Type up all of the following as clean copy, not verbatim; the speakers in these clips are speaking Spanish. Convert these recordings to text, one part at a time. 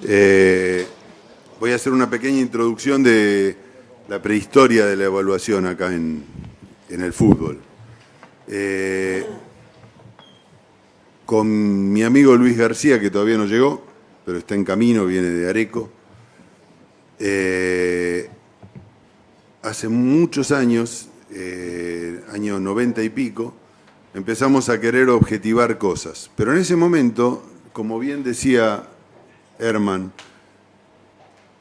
Voy a hacer una pequeña introducción de la prehistoria de la evaluación acá en el fútbol. Con mi amigo Luis García, que todavía no llegó, pero está en camino, viene de Areco. Hace muchos años, año 90 y pico, empezamos a querer objetivar cosas. Pero en ese momento, como bien decía Herman,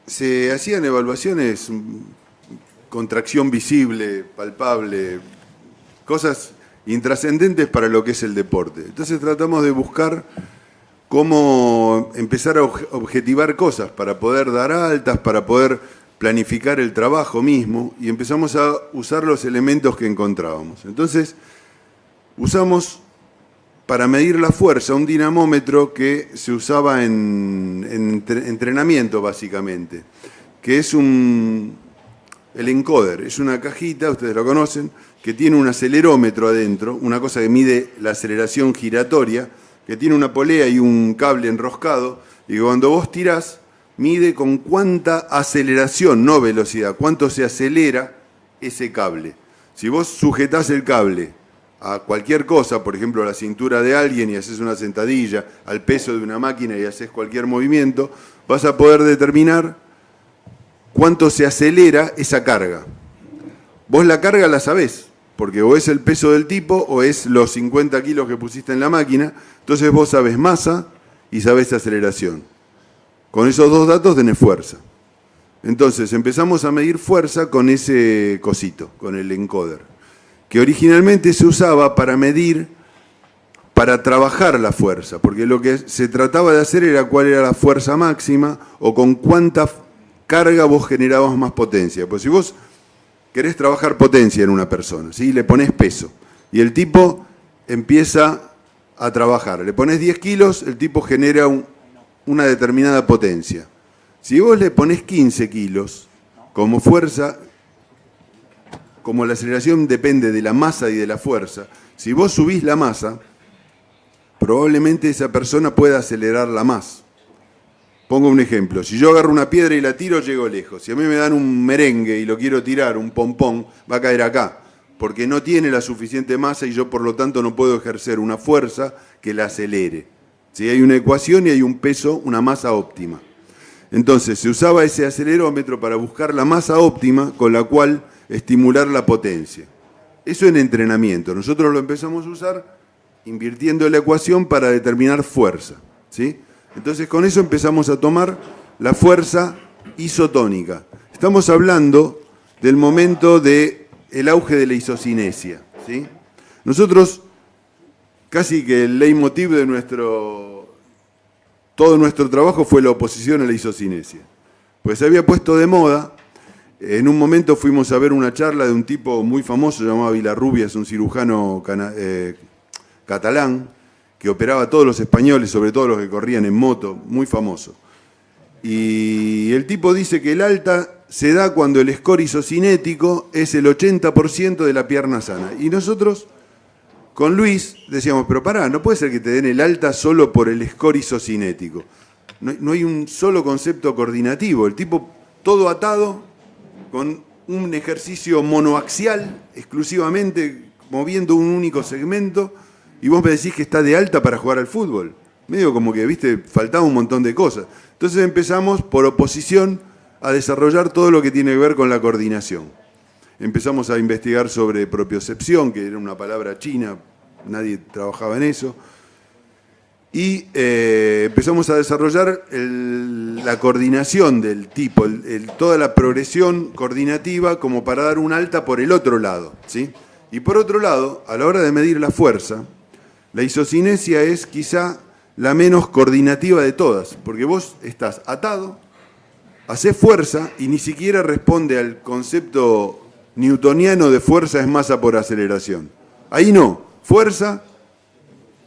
se hacían evaluaciones con tracción visible, palpable, cosas intrascendentes para lo que es el deporte. Entonces tratamos de buscar cómo empezar a objetivar cosas para poder dar altas, para poder planificar el trabajo mismo, y empezamos a usar los elementos que encontrábamos. Entonces usamos para medir la fuerza un dinamómetro que se usaba en entrenamiento básicamente, que es el encoder. Es una cajita, ustedes lo conocen, que tiene un acelerómetro adentro, una cosa que mide la aceleración giratoria, que tiene una polea y un cable enroscado, y cuando vos tirás, mide con cuánta aceleración, no velocidad, cuánto se acelera ese cable. Si vos sujetás el cable a cualquier cosa, por ejemplo a la cintura de alguien y haces una sentadilla, al peso de una máquina y haces cualquier movimiento, vas a poder determinar cuánto se acelera esa carga. Vos la carga la sabés, porque o es el peso del tipo o es los 50 kilos que pusiste en la máquina, entonces vos sabés masa y sabés aceleración. Con esos dos datos tenés fuerza. Entonces empezamos a medir fuerza con ese cosito, con el encoder, que originalmente se usaba para medir, para trabajar la fuerza, porque lo que se trataba de hacer era cuál era la fuerza máxima o con cuánta carga vos generabas más potencia. Pues si vos querés trabajar potencia en una persona, ¿sí? Le ponés peso y el tipo empieza a trabajar. Le ponés 10 kilos, el tipo genera una determinada potencia. Si vos le ponés 15 kilos como fuerza, como la aceleración depende de la masa y de la fuerza, si vos subís la masa, probablemente esa persona pueda acelerarla más. Pongo un ejemplo, si yo agarro una piedra y la tiro, llego lejos. Si a mí me dan un merengue y lo quiero tirar, un pompón, va a caer acá, porque no tiene la suficiente masa y yo por lo tanto no puedo ejercer una fuerza que la acelere. ¿Sí? Hay una ecuación y hay un peso, una masa óptima. Entonces se usaba ese acelerómetro para buscar la masa óptima con la cual estimular la potencia. Eso en entrenamiento. Nosotros lo empezamos a usar invirtiendo la ecuación para determinar fuerza, ¿sí? Entonces con eso empezamos a tomar la fuerza isotónica. Estamos hablando del momento del auge de la isocinesia, ¿sí? Nosotros, casi que el leitmotiv de todo nuestro trabajo fue la oposición a la isocinesia. Pues se había puesto de moda. En un momento fuimos a ver una charla de un tipo muy famoso llamado Vilarrubias, un cirujano catalán, que operaba a todos los españoles, sobre todo los que corrían en moto, muy famoso. Y el tipo dice que el alta se da cuando el score isocinético es el 80% de la pierna sana. Y nosotros, con Luis, decíamos, pero pará, no puede ser que te den el alta solo por el score isocinético. No hay un solo concepto coordinativo. El tipo todo atado, con un ejercicio monoaxial, exclusivamente moviendo un único segmento, y vos me decís que está de alta para jugar al fútbol. Medio como que, viste, faltaba un montón de cosas. Entonces empezamos, por oposición, a desarrollar todo lo que tiene que ver con la coordinación. Empezamos a investigar sobre propiocepción, que era una palabra china, nadie trabajaba en eso. Y empezamos a desarrollar la coordinación del tipo, toda la progresión coordinativa como para dar un alta por el otro lado, ¿sí? Y por otro lado, a la hora de medir la fuerza, la isocinesia es quizá la menos coordinativa de todas, porque vos estás atado, hacés fuerza y ni siquiera responde al concepto newtoniano de fuerza es masa por aceleración. Ahí no, fuerza,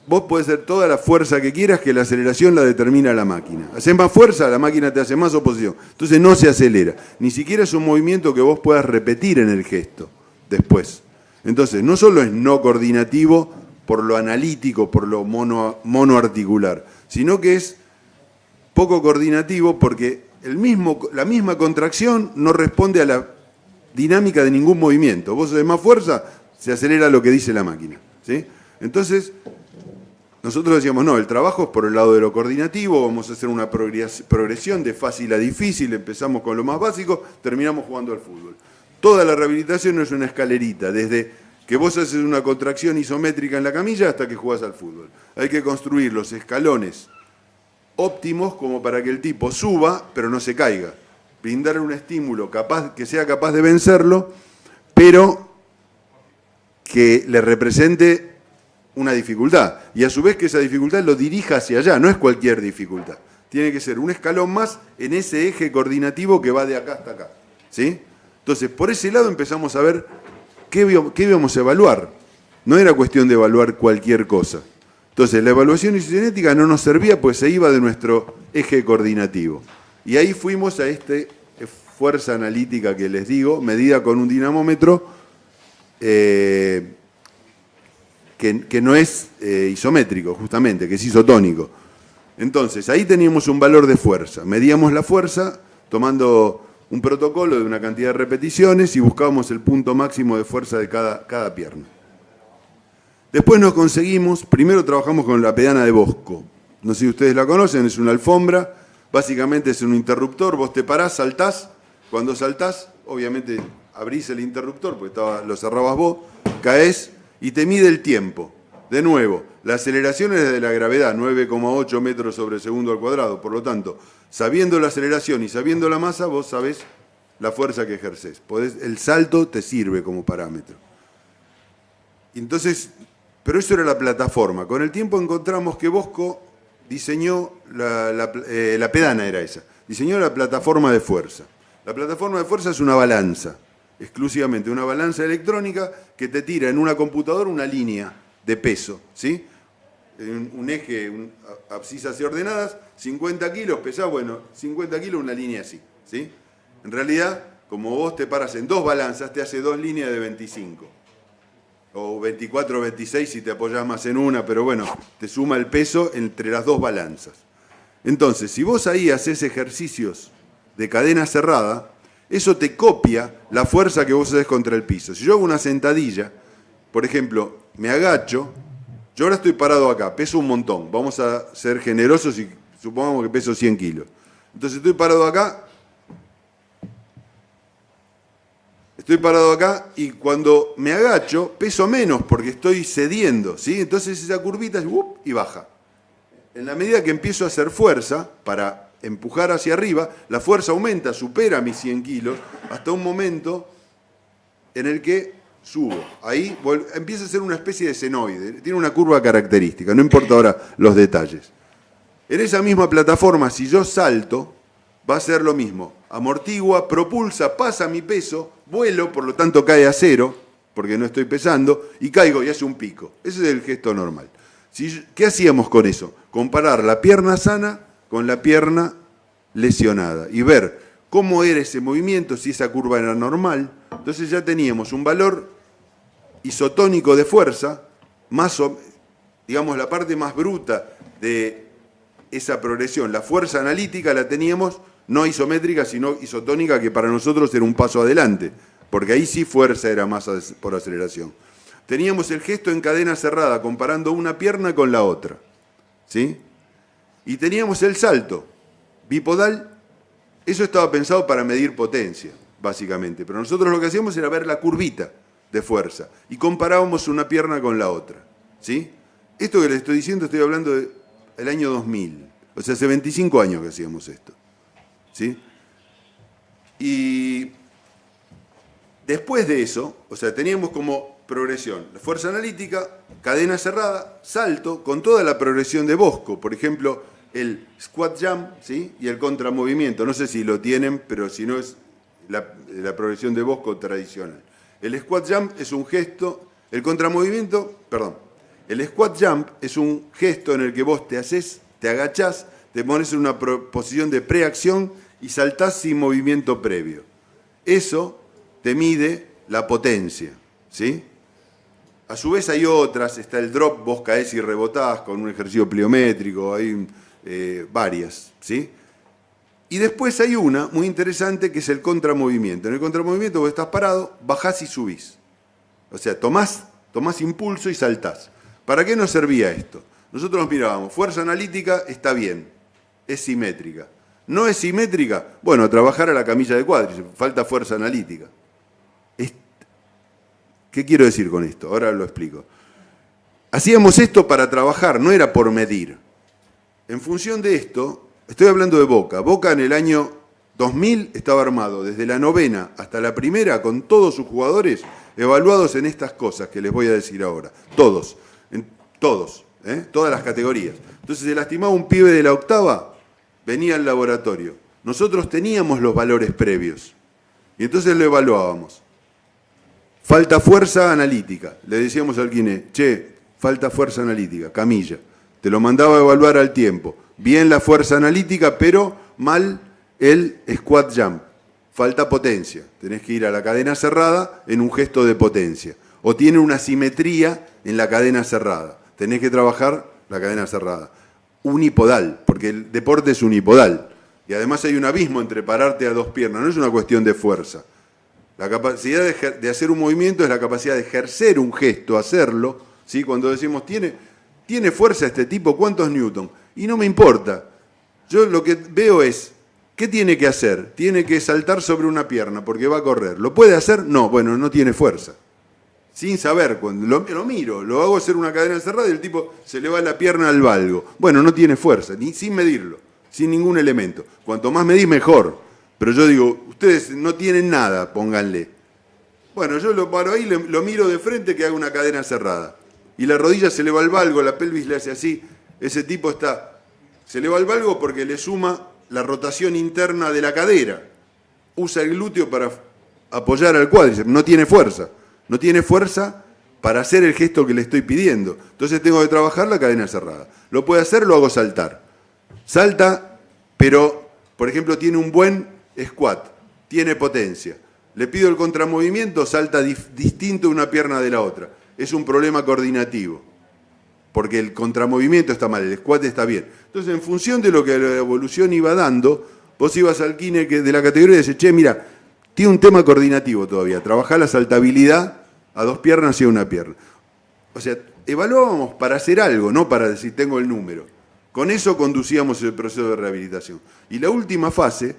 vos podés hacer toda la fuerza que quieras, que la aceleración la determina la máquina. Hacés más fuerza, la máquina te hace más oposición. Entonces no se acelera. Ni siquiera es un movimiento que vos puedas repetir en el gesto después. Entonces no solo es no coordinativo por lo analítico, por lo monoarticular, sino que es poco coordinativo porque la misma contracción no responde a la dinámica de ningún movimiento. Vos haces más fuerza, se acelera lo que dice la máquina, ¿sí? Entonces, nosotros decíamos, no, el trabajo es por el lado de lo coordinativo, vamos a hacer una progresión de fácil a difícil, empezamos con lo más básico, terminamos jugando al fútbol. Toda la rehabilitación es una escalerita, desde que vos haces una contracción isométrica en la camilla hasta que jugás al fútbol. Hay que construir los escalones óptimos como para que el tipo suba, pero no se caiga. Brindarle un estímulo que sea capaz de vencerlo, pero que le represente una dificultad. Y a su vez que esa dificultad lo dirija hacia allá, no es cualquier dificultad. Tiene que ser un escalón más en ese eje coordinativo que va de acá hasta acá, ¿sí? Entonces, por ese lado empezamos a ver qué íbamos a evaluar. No era cuestión de evaluar cualquier cosa. Entonces, la evaluación isocinética no nos servía, pues se iba de nuestro eje coordinativo. Y ahí fuimos a esta fuerza analítica que les digo, medida con un dinamómetro que no es isométrico, justamente, que es isotónico. Entonces, ahí teníamos un valor de fuerza. Medíamos la fuerza tomando un protocolo de una cantidad de repeticiones y buscábamos el punto máximo de fuerza de cada pierna. Después nos conseguimos, primero trabajamos con la pedana de Bosco. No sé si ustedes la conocen, es una alfombra, básicamente es un interruptor, vos te parás, saltás, cuando saltás, obviamente abrís el interruptor, porque lo cerrabas vos, caés y te mide el tiempo. De nuevo, la aceleración es de la gravedad, 9,8 metros sobre segundo al cuadrado, por lo tanto, sabiendo la aceleración y sabiendo la masa, vos sabés la fuerza que ejercés. El salto te sirve como parámetro. Entonces, pero eso era la plataforma. Con el tiempo encontramos que Bosco diseñó, la pedana era esa, diseñó la plataforma de fuerza. La plataforma de fuerza es una balanza, exclusivamente una balanza electrónica que te tira en una computadora una línea de peso, ¿sí? Un eje, abscisas y ordenadas, 50 kilos, pesás, bueno, 50 kilos una línea así, ¿sí? En realidad, como vos te paras en dos balanzas, te hace dos líneas de 25. O 24 o 26 si te apoyás más en una, pero bueno, te suma el peso entre las dos balanzas. Entonces, si vos ahí haces ejercicios de cadena cerrada, eso te copia la fuerza que vos haces contra el piso. Si yo hago una sentadilla, por ejemplo, me agacho, yo ahora estoy parado acá, peso un montón, vamos a ser generosos y supongamos que peso 100 kilos. Entonces estoy parado acá y cuando me agacho peso menos porque estoy cediendo, ¿sí? Entonces esa curvita es y baja. En la medida que empiezo a hacer fuerza para empujar hacia arriba, la fuerza aumenta, supera mis 100 kilos, hasta un momento en el que subo. Ahí empieza a ser una especie de senoide, tiene una curva característica, no importa ahora los detalles. En esa misma plataforma, si yo salto, va a ser lo mismo. Amortigua, propulsa, pasa mi peso, vuelo, por lo tanto cae a cero, porque no estoy pesando, y caigo y hace un pico. Ese es el gesto normal. ¿Qué hacíamos con eso? Comparar la pierna sana con la pierna lesionada y ver cómo era ese movimiento, si esa curva era normal. Entonces ya teníamos un valor isotónico de fuerza, digamos la parte más bruta de esa progresión. La fuerza analítica la teníamos no isométrica, sino isotónica, que para nosotros era un paso adelante, porque ahí sí fuerza era masa por aceleración. Teníamos el gesto en cadena cerrada, comparando una pierna con la otra, ¿sí? Y teníamos el salto bipodal. Eso estaba pensado para medir potencia, básicamente, pero nosotros lo que hacíamos era ver la curvita de fuerza y comparábamos una pierna con la otra, ¿sí? Esto que les estoy diciendo, estoy hablando del año 2000, o sea, hace 25 años que hacíamos esto, ¿sí? Y después de eso, o sea, teníamos como progresión la fuerza analítica, cadena cerrada, salto, con toda la progresión de Bosco, por ejemplo, el squat jump, ¿sí? Y el contramovimiento. No sé si lo tienen, pero si no es la progresión de Bosco tradicional. El squat jump es un gesto, el squat jump es un gesto en el que vos te agachás, te pones en una posición de preacción y saltás sin movimiento previo. Eso te mide la potencia, ¿sí? A su vez hay otras, está el drop, vos caés y rebotás con un ejercicio pliométrico, hay varias, ¿sí? Y después hay una muy interesante que es el contramovimiento. En el contramovimiento vos estás parado, bajás y subís. O sea, tomás impulso y saltás. ¿Para qué nos servía esto? Nosotros nos mirábamos, fuerza analítica está bien, es simétrica. ¿No es simétrica? Bueno, a trabajar a la camilla de cuádriceps, falta fuerza analítica. ¿Qué quiero decir con esto? Ahora lo explico. Hacíamos esto para trabajar, no era por medir. En función de esto, estoy hablando de Boca. Boca en el año 2000 estaba armado desde la novena hasta la primera con todos sus jugadores evaluados en estas cosas que les voy a decir ahora. Todos, todas las categorías. Entonces se lastimaba un pibe de la octava, venía al laboratorio. Nosotros teníamos los valores previos y entonces lo evaluábamos. Falta fuerza analítica. Le decíamos al kiné, che, falta fuerza analítica, camilla. Te lo mandaba a evaluar al tiempo. Bien la fuerza analítica, pero mal el squat jump. Falta potencia. Tenés que ir a la cadena cerrada en un gesto de potencia. O tiene una simetría en la cadena cerrada. Tenés que trabajar la cadena cerrada. Unipodal, porque el deporte es unipodal. Y además hay un abismo entre pararte a dos piernas. No es una cuestión de fuerza. La capacidad de hacer un movimiento es la capacidad de ejercer un gesto, hacerlo. ¿Sí? Cuando decimos, ¿tiene fuerza este tipo? ¿Cuántos newton? Y no me importa. Yo lo que veo es, ¿qué tiene que hacer? Tiene que saltar sobre una pierna porque va a correr. ¿Lo puede hacer? No, bueno, no tiene fuerza. Sin saber, cuando lo miro, lo hago hacer una cadena cerrada y el tipo se le va la pierna al valgo. Bueno, no tiene fuerza, ni sin medirlo, sin ningún elemento. Cuanto más medís, mejor. Pero yo digo, ustedes no tienen nada, pónganle. Bueno, yo lo paro ahí, lo miro de frente que haga una cadena cerrada. Y la rodilla se le va al valgo, la pelvis le hace así. Ese tipo se le va al valgo porque le suma la rotación interna de la cadera. Usa el glúteo para apoyar al cuádriceps, no tiene fuerza. No tiene fuerza para hacer el gesto que le estoy pidiendo. Entonces tengo que trabajar la cadena cerrada. Lo puede hacer, lo hago saltar. Salta, pero, por ejemplo, tiene un buen squat, tiene potencia. Le pido el contramovimiento, salta distinto una pierna de la otra. Es un problema coordinativo, porque el contramovimiento está mal, el squat está bien. Entonces, en función de lo que la evolución iba dando, vos ibas al kine de la categoría y decís, che, mira, tiene un tema coordinativo todavía, trabajar la saltabilidad a dos piernas y a una pierna. O sea, evaluábamos para hacer algo, no para decir tengo el número. Con eso conducíamos el proceso de rehabilitación. Y la última fase,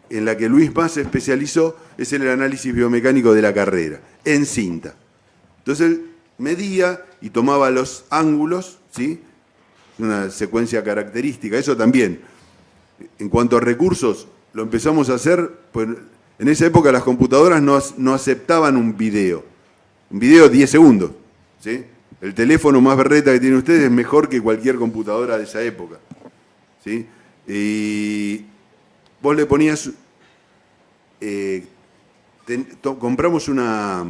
en la que Luis más se especializó, es el análisis biomecánico de la carrera, en cinta. Entonces él medía y tomaba los ángulos, ¿sí? Una secuencia característica, eso también. En cuanto a recursos, lo empezamos a hacer, pues en esa época las computadoras no aceptaban un video 10 segundos, ¿sí? El teléfono más berreta que tienen ustedes es mejor que cualquier computadora de esa época, ¿sí? Y vos le ponías, compramos una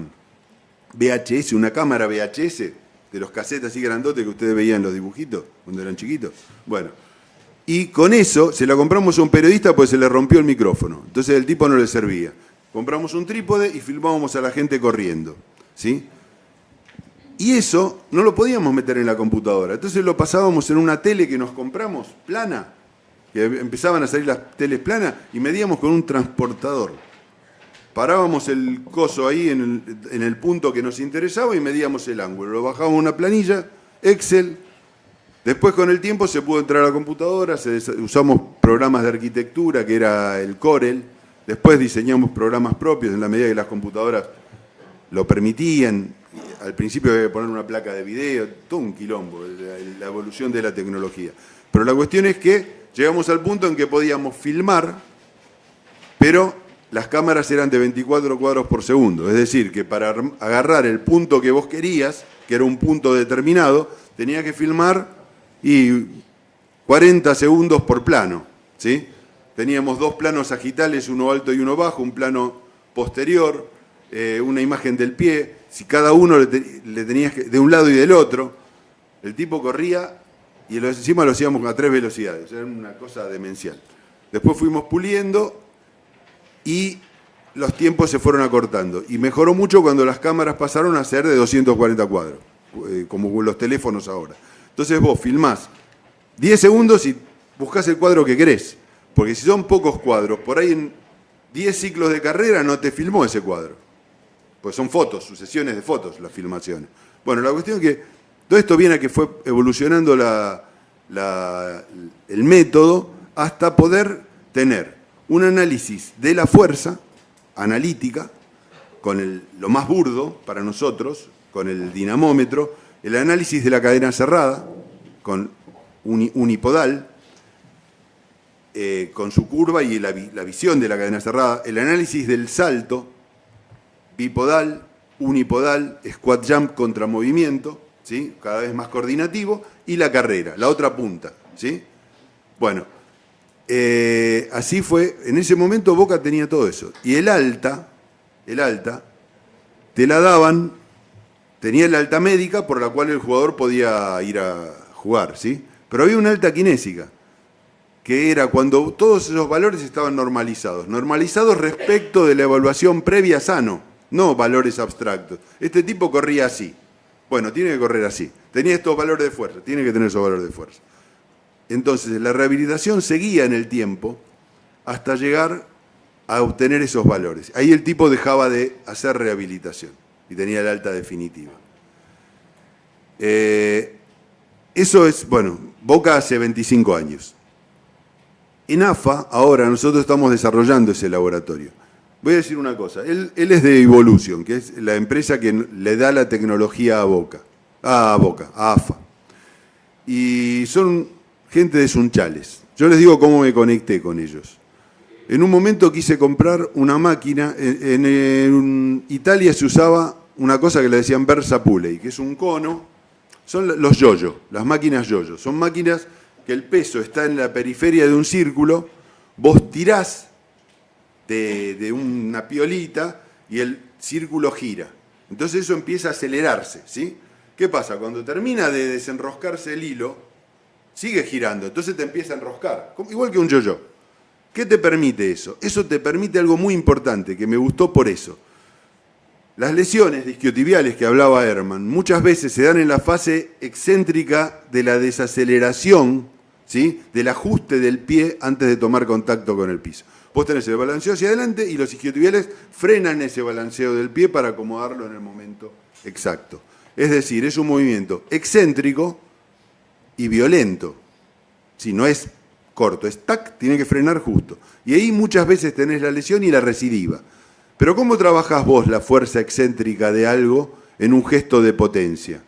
VHS, una cámara VHS, de los cassettes así grandotes que ustedes veían en los dibujitos cuando eran chiquitos. Bueno, y con eso se la compramos a un periodista porque se le rompió el micrófono. Entonces el tipo no le servía. Compramos un trípode y filmábamos a la gente corriendo, ¿sí? Y eso no lo podíamos meter en la computadora. Entonces lo pasábamos en una tele que nos compramos, plana, que empezaban a salir las teles planas, y medíamos con un transportador. Parábamos el coso ahí en el punto que nos interesaba y medíamos el ángulo. Lo bajábamos a una planilla, Excel. Después con el tiempo se pudo entrar a la computadora, usamos programas de arquitectura, que era el Corel. Después diseñamos programas propios en la medida que las computadoras lo permitían. Al principio había que poner una placa de video, todo un quilombo, la evolución de la tecnología. Pero la cuestión es que llegamos al punto en que podíamos filmar, pero las cámaras eran de 24 cuadros por segundo. Es decir, que para agarrar el punto que vos querías, que era un punto determinado, tenías que filmar y 40 segundos por plano, ¿sí? Teníamos dos planos sagitales, uno alto y uno bajo, un plano posterior, una imagen del pie. Si cada uno le tenías que, de un lado y del otro, el tipo corría y encima lo hacíamos a 3 velocidades. Era una cosa demencial. Después fuimos puliendo y los tiempos se fueron acortando. Y mejoró mucho cuando las cámaras pasaron a ser de 240 cuadros, como los teléfonos ahora. Entonces vos filmás 10 segundos y buscás el cuadro que querés. Porque si son pocos cuadros, por ahí en 10 ciclos de carrera no te filmó ese cuadro. Pues son fotos, sucesiones de fotos las filmaciones. Bueno, la cuestión es que todo esto viene a que fue evolucionando el método hasta poder tener un análisis de la fuerza analítica, con lo más burdo para nosotros, con el dinamómetro, el análisis de la cadena cerrada, con unipodal, con su curva y la visión de la cadena cerrada, el análisis del salto, bipodal, unipodal, squat jump contra movimiento, ¿sí? Cada vez más coordinativo, y la carrera, la otra punta, ¿sí? Bueno, así fue, en ese momento Boca tenía todo eso. Y el alta, te la daban, tenía el alta médica por la cual el jugador podía ir a jugar, ¿sí? Pero había una alta kinésica, que era cuando todos esos valores estaban normalizados respecto de la evaluación previa a Sano, no valores abstractos. Este tipo corría así, bueno, tiene que correr así. Tenía estos valores de fuerza, tiene que tener esos valores de fuerza. Entonces, la rehabilitación seguía en el tiempo hasta llegar a obtener esos valores. Ahí el tipo dejaba de hacer rehabilitación y tenía el alta definitiva. Eso es, bueno, Boca hace 25 años. En AFA, ahora, nosotros estamos desarrollando ese laboratorio. Voy a decir una cosa, él es de Evolution, que es la empresa que le da la tecnología a AFA. Y son gente de Sunchales. Yo les digo cómo me conecté con ellos. En un momento quise comprar una máquina, en Italia se usaba una cosa que le decían Versa Pulley, que es un cono, son los yoyo, las máquinas yoyo. Son máquinas que el peso está en la periferia de un círculo, vos tirás de una piolita y el círculo gira. Entonces eso empieza a acelerarse, ¿sí? ¿Qué pasa? Cuando termina de desenroscarse el hilo, sigue girando, entonces te empieza a enroscar, igual que un yo-yo. ¿Qué te permite eso? Eso te permite algo muy importante, que me gustó por eso. Las lesiones disquiotibiales que hablaba Herman muchas veces se dan en la fase excéntrica de la desaceleración, ¿sí? Del ajuste del pie antes de tomar contacto con el piso. Vos tenés el balanceo hacia adelante y los isquiotibiales frenan ese balanceo del pie para acomodarlo en el momento exacto. Es decir, es un movimiento excéntrico y violento. Si no es corto, es tac, tiene que frenar justo. Y ahí muchas veces tenés la lesión y la recidiva. Pero ¿cómo trabajás vos la fuerza excéntrica de algo en un gesto de potencia?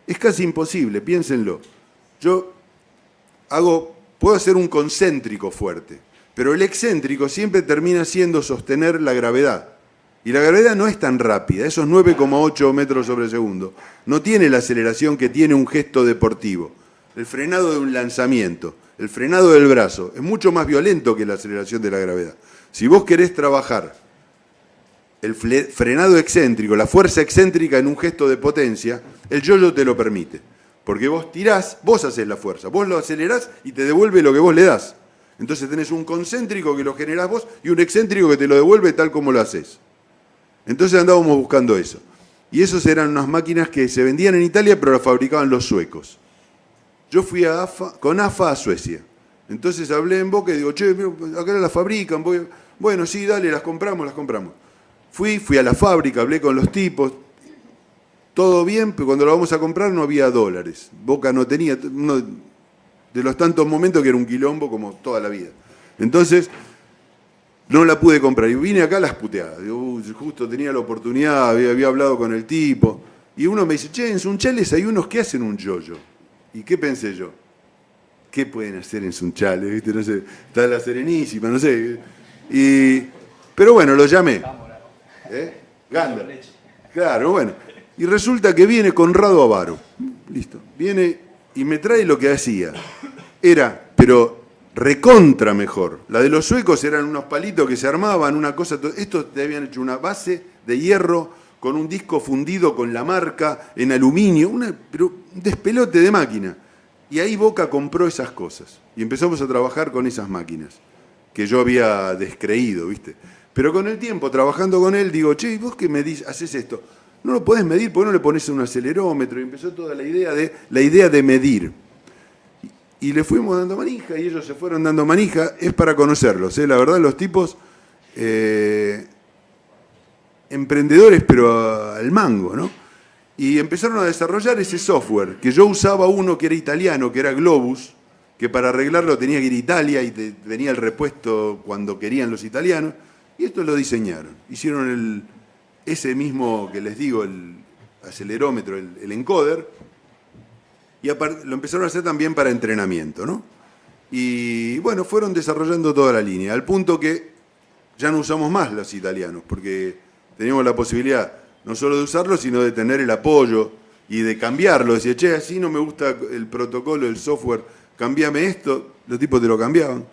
Es casi imposible, piénsenlo. Yo puedo hacer un concéntrico fuerte, pero el excéntrico siempre termina siendo sostener la gravedad. Y la gravedad no es tan rápida, esos 9,8 metros sobre segundo. No tiene la aceleración que tiene un gesto deportivo. El frenado de un lanzamiento, el frenado del brazo, es mucho más violento que la aceleración de la gravedad. Si vos querés trabajar el frenado excéntrico, la fuerza excéntrica en un gesto de potencia, el yo-yo te lo permite. Porque vos tirás, vos haces la fuerza, vos lo acelerás y te devuelve lo que vos le das. Entonces tenés un concéntrico que lo generás vos y un excéntrico que te lo devuelve tal como lo haces. Entonces andábamos buscando eso. Y esos eran unas máquinas que se vendían en Italia, pero las fabricaban los suecos. Yo fui con AFA a Suecia. Entonces hablé en Boca y digo, che, acá las fabrican. Bueno, sí, dale, las compramos. Fui a la fábrica, hablé con los tipos. Todo bien, pero cuando lo vamos a comprar no había dólares. Boca no tenía, uno de los tantos momentos que era un quilombo como toda la vida. Entonces, no la pude comprar. Y vine acá a las puteadas. Digo, justo tenía la oportunidad, había hablado con el tipo. Y uno me dice, che, en Sunchales hay unos que hacen un yo-yo. ¿Y qué pensé yo? ¿Qué pueden hacer en Sunchales? ¿Viste? No sé, está la Serenísima, no sé. Pero bueno, lo llamé. Ganda. Claro, bueno. Y resulta que viene Conrado Avaro. Listo. Viene y me trae lo que hacía. Era, pero recontra mejor. La de los suecos eran unos palitos que se armaban, una cosa. Estos te habían hecho una base de hierro con un disco fundido con la marca en aluminio, pero un despelote de máquina. Y ahí Boca compró esas cosas. Y empezamos a trabajar con esas máquinas, que yo había descreído, ¿viste? Pero con el tiempo, trabajando con él, digo, che, ¿vos qué medís? ¿Haces esto? No lo podés medir, ¿por qué no le pones un acelerómetro? Y empezó toda la idea de medir. y le fuimos dando manija, y ellos se fueron dando manija. Es para conocerlos, la verdad, los tipos emprendedores, pero al mango, ¿no? Y empezaron a desarrollar ese software, que yo usaba uno que era italiano, que era Globus, que para arreglarlo tenía que ir a Italia y venía el repuesto cuando querían los italianos, y esto lo diseñaron. Hicieron ese mismo que les digo, el acelerómetro, el encoder, y lo empezaron a hacer también para entrenamiento, ¿no? Y bueno, fueron desarrollando toda la línea, al punto que ya no usamos más los italianos, porque teníamos la posibilidad no solo de usarlo, sino de tener el apoyo y de cambiarlo. Decía, che, así no me gusta el protocolo, el software, cambiame esto. Los tipos te lo cambiaban.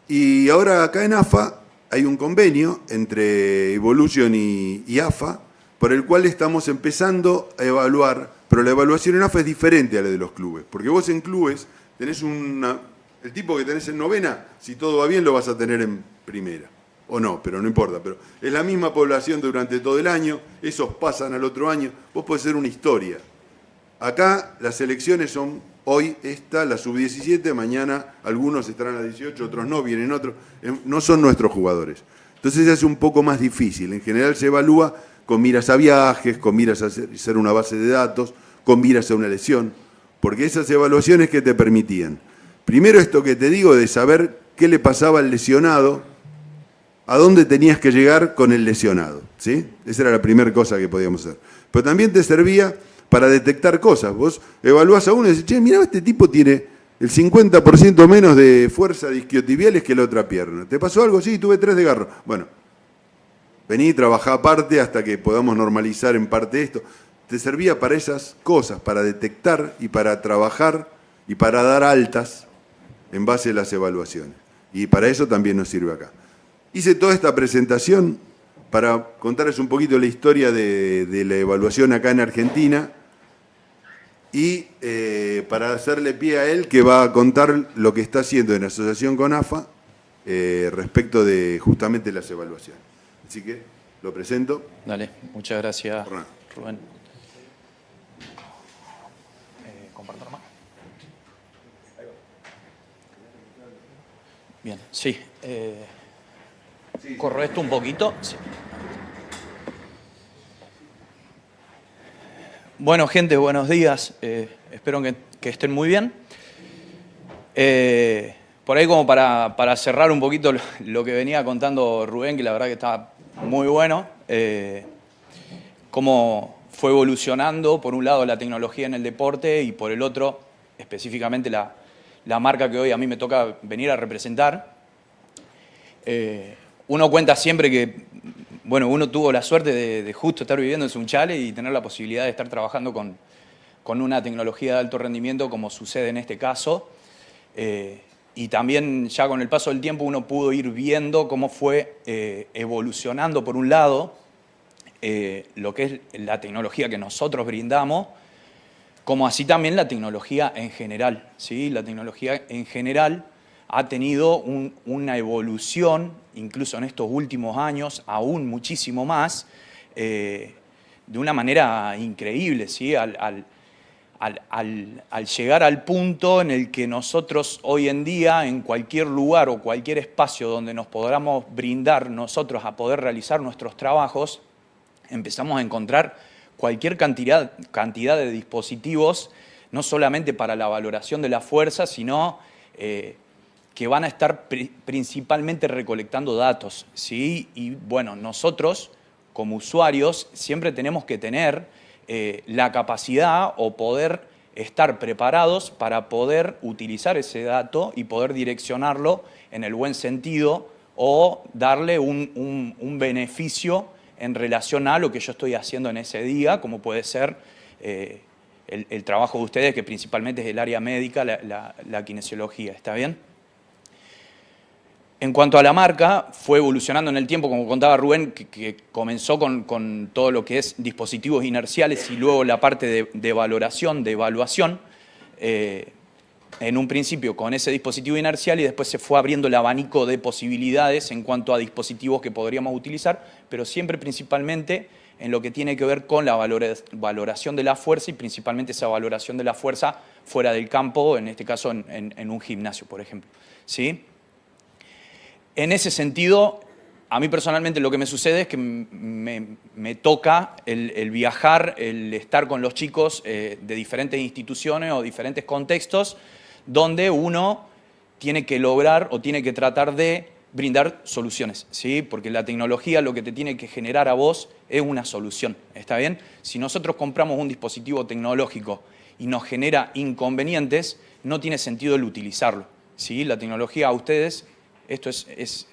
Y ahora acá en AFA hay un convenio entre Evolution y AFA, por el cual estamos empezando a evaluar, pero la evaluación en AFA es diferente a la de los clubes, porque vos en clubes tenés el tipo que tenés en novena, si todo va bien lo vas a tener en primera. O no, pero no importa. Pero es la misma población durante todo el año, esos pasan al otro año, vos podés hacer una historia. Acá las elecciones son, hoy la sub-17, mañana algunos estarán a 18, otros no, vienen otros, no son nuestros jugadores. Entonces se hace un poco más difícil. En general se evalúa con miras a viajes, con miras a hacer una base de datos, con miras a una lesión, porque esas evaluaciones que te permitían. Primero esto que te digo de saber qué le pasaba al lesionado, a dónde tenías que llegar con el lesionado, ¿sí? Esa era la primera cosa que podíamos hacer. Pero también te servía para detectar cosas. Vos evaluás a uno y decís, che, mirá, este tipo tiene el 50% menos de fuerza de isquiotibiales que la otra pierna. ¿Te pasó algo? Sí, tuve 3 desgarros. Bueno, vení, trabajá aparte hasta que podamos normalizar en parte esto. Te servía para esas cosas, para detectar y para trabajar y para dar altas en base a las evaluaciones. Y para eso también nos sirve acá. Hice toda esta presentación para contarles un poquito la historia de la evaluación acá en Argentina y para hacerle pie a él, que va a contar lo que está haciendo en asociación con AFA respecto de justamente las evaluaciones. Así que lo presento. Dale, muchas gracias, Rubén. ¿Comparto más? Bien, sí. ¿Corro esto un poquito? Sí. Bueno, gente, buenos días. Espero que estén muy bien. Por ahí como para cerrar un poquito lo que venía contando Rubén, que la verdad que está muy bueno. Cómo fue evolucionando, por un lado, la tecnología en el deporte y por el otro, específicamente la marca que hoy a mí me toca venir a representar. Uno cuenta siempre que, bueno, uno tuvo la suerte de justo estar viviendo en Sunchales y tener la posibilidad de estar trabajando con una tecnología de alto rendimiento como sucede en este caso. Y también ya con el paso del tiempo uno pudo ir viendo cómo fue evolucionando por un lado lo que es la tecnología que nosotros brindamos, como así también la tecnología en general, ¿sí? La tecnología en general ha tenido una evolución, incluso en estos últimos años, aún muchísimo más, de una manera increíble, ¿sí? Al llegar al punto en el que nosotros hoy en día, en cualquier lugar o cualquier espacio donde nos podamos brindar nosotros a poder realizar nuestros trabajos, empezamos a encontrar cualquier cantidad de dispositivos, no solamente para la valoración de la fuerza, sino que van a estar principalmente recolectando datos, ¿sí? Y bueno, nosotros como usuarios siempre tenemos que tener la capacidad o poder estar preparados para poder utilizar ese dato y poder direccionarlo en el buen sentido o darle un beneficio en relación a lo que yo estoy haciendo en ese día, como puede ser el trabajo de ustedes, que principalmente es el área médica, la kinesiología. ¿Está bien? En cuanto a la marca, fue evolucionando en el tiempo, como contaba Rubén, que comenzó con todo lo que es dispositivos inerciales y luego la parte de valoración, de evaluación. En un principio con ese dispositivo inercial y después se fue abriendo el abanico de posibilidades en cuanto a dispositivos que podríamos utilizar, pero siempre principalmente en lo que tiene que ver con la valoración de la fuerza y principalmente esa valoración de la fuerza fuera del campo, en este caso en un gimnasio, por ejemplo. ¿Sí? En ese sentido, a mí personalmente lo que me sucede es que me toca el viajar, el estar con los chicos de diferentes instituciones o diferentes contextos donde uno tiene que lograr o tiene que tratar de brindar soluciones, ¿sí? Porque la tecnología lo que te tiene que generar a vos es una solución, ¿está bien? Si nosotros compramos un dispositivo tecnológico y nos genera inconvenientes, no tiene sentido el utilizarlo, ¿sí? La tecnología a ustedes, esto es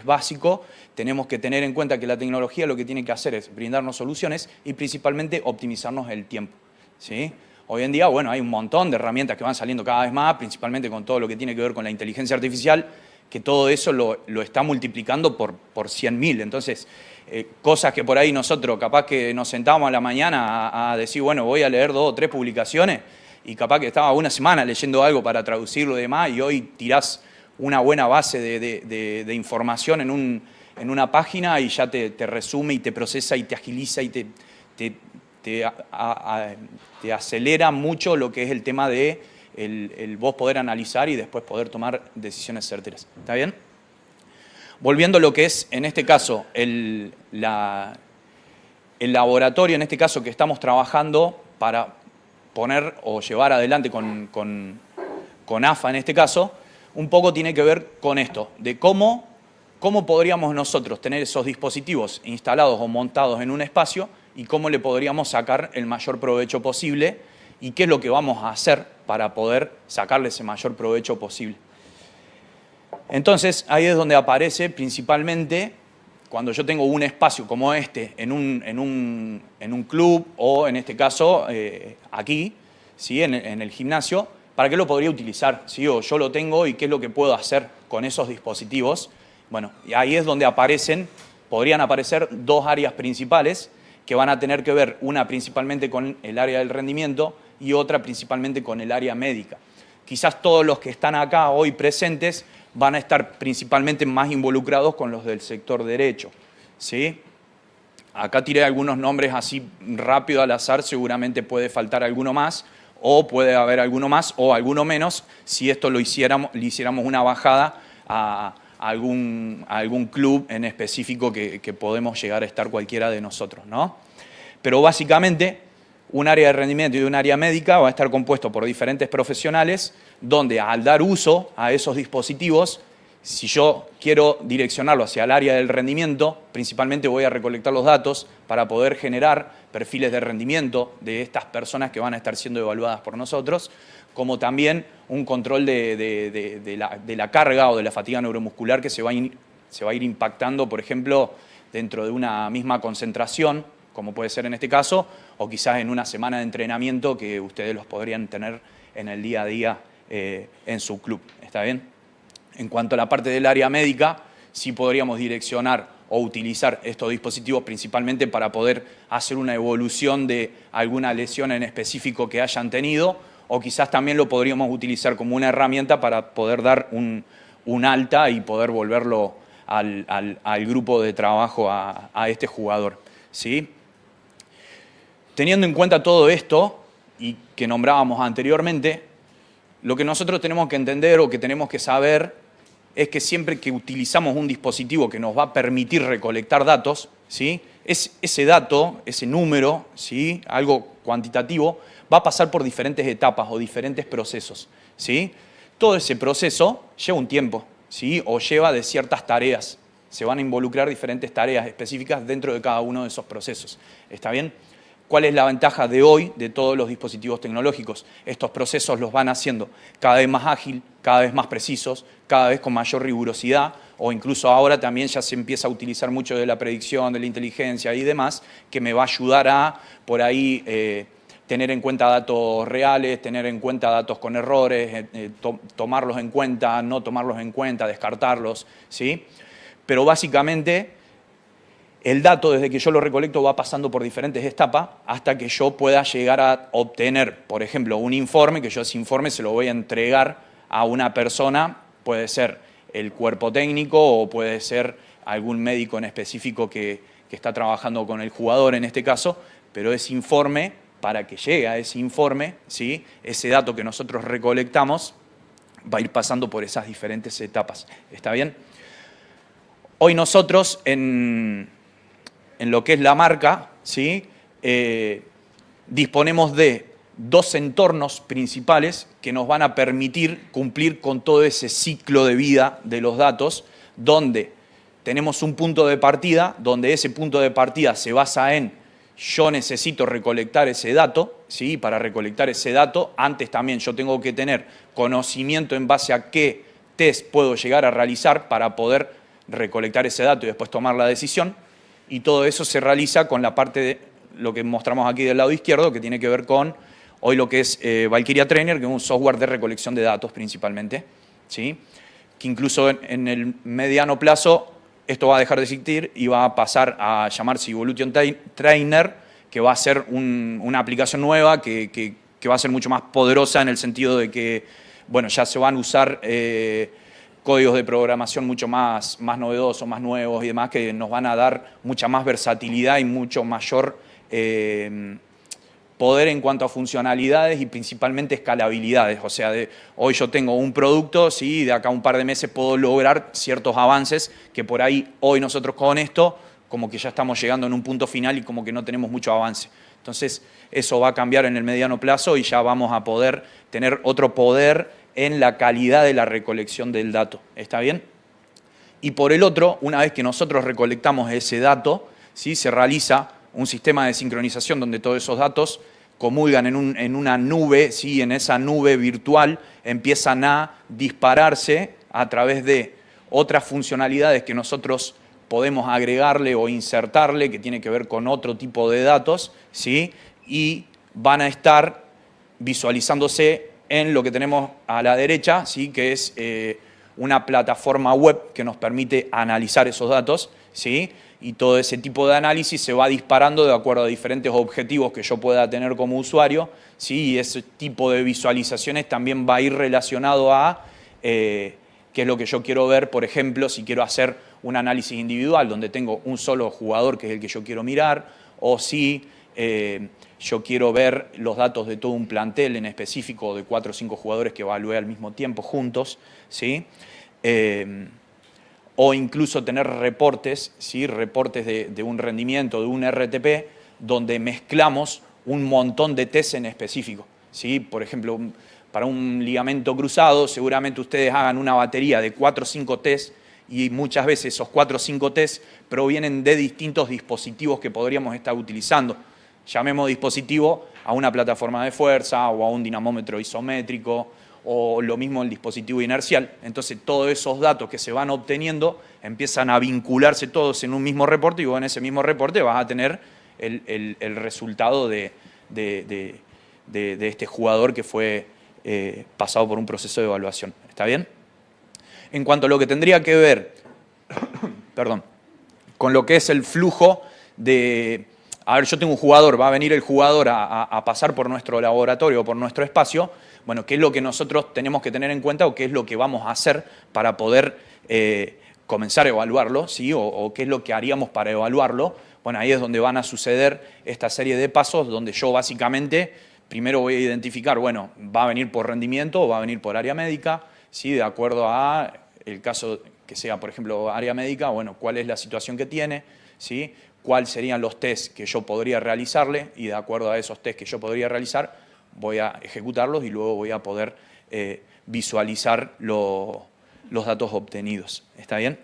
básico, tenemos que tener en cuenta que la tecnología lo que tiene que hacer es brindarnos soluciones y principalmente optimizarnos el tiempo, ¿sí? Hoy en día, bueno, hay un montón de herramientas que van saliendo cada vez más, principalmente con todo lo que tiene que ver con la inteligencia artificial, que todo eso lo está multiplicando por 100.000. Entonces, cosas que por ahí nosotros capaz que nos sentábamos a la mañana a decir, bueno, voy a leer 2 o 3 publicaciones y capaz que estaba una semana leyendo algo para traducirlo y demás y hoy tirás una buena base de información en una página y ya te resume y te procesa y te agiliza y te acelera mucho lo que es el tema de el vos poder analizar y después poder tomar decisiones certeras. ¿Está bien? Volviendo a lo que es, en este caso, el laboratorio, en este caso, que estamos trabajando para poner o llevar adelante con AFA, en este caso, un poco tiene que ver con esto, de cómo podríamos nosotros tener esos dispositivos instalados o montados en un espacio y cómo le podríamos sacar el mayor provecho posible y qué es lo que vamos a hacer para poder sacarle ese mayor provecho posible. Entonces, ahí es donde aparece principalmente cuando yo tengo un espacio como este en un club o en este caso aquí, ¿sí? en el gimnasio, ¿para qué lo podría utilizar? ¿Sí? O yo lo tengo y qué es lo que puedo hacer con esos dispositivos. Bueno, y ahí es donde podrían aparecer 2 áreas principales que van a tener que ver, una principalmente con el área del rendimiento y otra principalmente con el área médica. Quizás todos los que están acá hoy presentes van a estar principalmente más involucrados con los del sector derecho, ¿sí? Acá tiré algunos nombres así rápido al azar, seguramente puede faltar alguno más, o puede haber alguno más o alguno menos, si esto le hiciéramos una bajada a algún club en específico que podemos llegar a estar cualquiera de nosotros, ¿no? Pero básicamente, un área de rendimiento y un área médica va a estar compuesto por diferentes profesionales, donde al dar uso a esos dispositivos, si yo quiero direccionarlo hacia el área del rendimiento, principalmente voy a recolectar los datos para poder generar perfiles de rendimiento de estas personas que van a estar siendo evaluadas por nosotros, como también un control de la carga o de la fatiga neuromuscular que se va a ir impactando, por ejemplo, dentro de una misma concentración, como puede ser en este caso, o quizás en una semana de entrenamiento que ustedes los podrían tener en el día a día en su club. ¿Está bien? En cuanto a la parte del área médica, sí podríamos direccionar o utilizar estos dispositivos principalmente para poder hacer una evolución de alguna lesión en específico que hayan tenido, o quizás también lo podríamos utilizar como una herramienta para poder dar un alta y poder volverlo al grupo de trabajo a este jugador, ¿sí? Teniendo en cuenta todo esto, y que nombrábamos anteriormente, lo que nosotros tenemos que entender o que tenemos que saber es que siempre que utilizamos un dispositivo que nos va a permitir recolectar datos, ¿sí? Ese dato, ese número, ¿sí? Algo cuantitativo, va a pasar por diferentes etapas o diferentes procesos, ¿sí? Todo ese proceso lleva un tiempo, ¿sí? O lleva de ciertas tareas. Se van a involucrar diferentes tareas específicas dentro de cada uno de esos procesos. ¿Está bien? ¿Cuál es la ventaja de hoy de todos los dispositivos tecnológicos? Estos procesos los van haciendo cada vez más ágil, cada vez más precisos, cada vez con mayor rigurosidad, o incluso ahora también ya se empieza a utilizar mucho de la predicción, de la inteligencia y demás, que me va a ayudar a, por ahí, tener en cuenta datos reales, tener en cuenta datos con errores, tomarlos en cuenta, no tomarlos en cuenta, descartarlos, ¿sí? Pero básicamente el dato, desde que yo lo recolecto, va pasando por diferentes etapas hasta que yo pueda llegar a obtener, por ejemplo, un informe, que yo ese informe se lo voy a entregar a una persona, puede ser el cuerpo técnico o puede ser algún médico en específico que que está trabajando con el jugador en este caso, pero ese informe, para que llegue a ese informe, ¿sí? Ese dato que nosotros recolectamos va a ir pasando por esas diferentes etapas. ¿Está bien? Hoy nosotros en lo que es la marca, ¿sí? Disponemos de 2 entornos principales que nos van a permitir cumplir con todo ese ciclo de vida de los datos, donde tenemos un punto de partida, donde ese punto de partida se basa en yo necesito recolectar ese dato, ¿sí? Para recolectar ese dato, antes también yo tengo que tener conocimiento en base a qué test puedo llegar a realizar para poder recolectar ese dato y después tomar la decisión, y todo eso se realiza con la parte de lo que mostramos aquí del lado izquierdo, que tiene que ver con hoy lo que es Valkyria Trainer, que es un software de recolección de datos principalmente, ¿sí? Que incluso en el mediano plazo esto va a dejar de existir y va a pasar a llamarse Evolution Trainer, que va a ser una aplicación nueva que va a ser mucho más poderosa en el sentido de que, bueno, ya se van a usar códigos de programación mucho más novedosos, más nuevos y demás, que nos van a dar mucha más versatilidad y mucho mayor poder en cuanto a funcionalidades y principalmente escalabilidades. O sea, hoy yo tengo un producto, ¿sí? De acá a un par de meses puedo lograr ciertos avances que por ahí hoy nosotros con esto como que ya estamos llegando en un punto final y como que no tenemos mucho avance. Entonces eso va a cambiar en el mediano plazo y ya vamos a poder tener otro poder en la calidad de la recolección del dato. ¿Está bien? Y por el otro, una vez que nosotros recolectamos ese dato, ¿sí? Se realiza un sistema de sincronización donde todos esos datos comulgan en una nube, ¿sí? En esa nube virtual empiezan a dispararse a través de otras funcionalidades que nosotros podemos agregarle o insertarle, que tiene que ver con otro tipo de datos, ¿sí? Y van a estar visualizándose en lo que tenemos a la derecha, ¿sí? Que es una plataforma web que nos permite analizar esos datos, ¿sí? Y todo ese tipo de análisis se va disparando de acuerdo a diferentes objetivos que yo pueda tener como usuario, ¿sí? Y ese tipo de visualizaciones también va a ir relacionado a qué es lo que yo quiero ver, por ejemplo, si quiero hacer un análisis individual donde tengo un solo jugador que es el que yo quiero mirar, o si yo quiero ver los datos de todo un plantel en específico de 4 o 5 jugadores que evalué al mismo tiempo juntos, ¿sí? O incluso tener reportes, ¿sí? Reportes de un rendimiento, de un RTP, donde mezclamos un montón de test en específico, ¿sí? Por ejemplo, para un ligamento cruzado, seguramente ustedes hagan una batería de 4 o 5 test y muchas veces esos 4 o 5 test provienen de distintos dispositivos que podríamos estar utilizando. Llamemos dispositivo a una plataforma de fuerza o a un dinamómetro isométrico, o lo mismo el dispositivo inercial. Entonces todos esos datos que se van obteniendo empiezan a vincularse todos en un mismo reporte y vos en ese mismo reporte vas a tener el resultado de este jugador que fue pasado por un proceso de evaluación. ¿Está bien? En cuanto a lo que tendría que ver perdón, con lo que es el flujo de... A ver, yo tengo un jugador, va a venir el jugador a pasar por nuestro laboratorio o por nuestro espacio. Bueno, ¿qué es lo que nosotros tenemos que tener en cuenta o qué es lo que vamos a hacer para poder comenzar a evaluarlo, ¿sí? O qué es lo que haríamos para evaluarlo? Bueno, ahí es donde van a suceder esta serie de pasos donde yo básicamente primero voy a identificar, bueno, va a venir por rendimiento o va a venir por área médica, ¿sí? De acuerdo a el caso que sea, por ejemplo, área médica, bueno, cuál es la situación que tiene, ¿sí? Cuáles serían los test que yo podría realizarle y de acuerdo a esos test que yo podría realizar voy a ejecutarlos y luego voy a poder visualizar los datos obtenidos. ¿Está bien?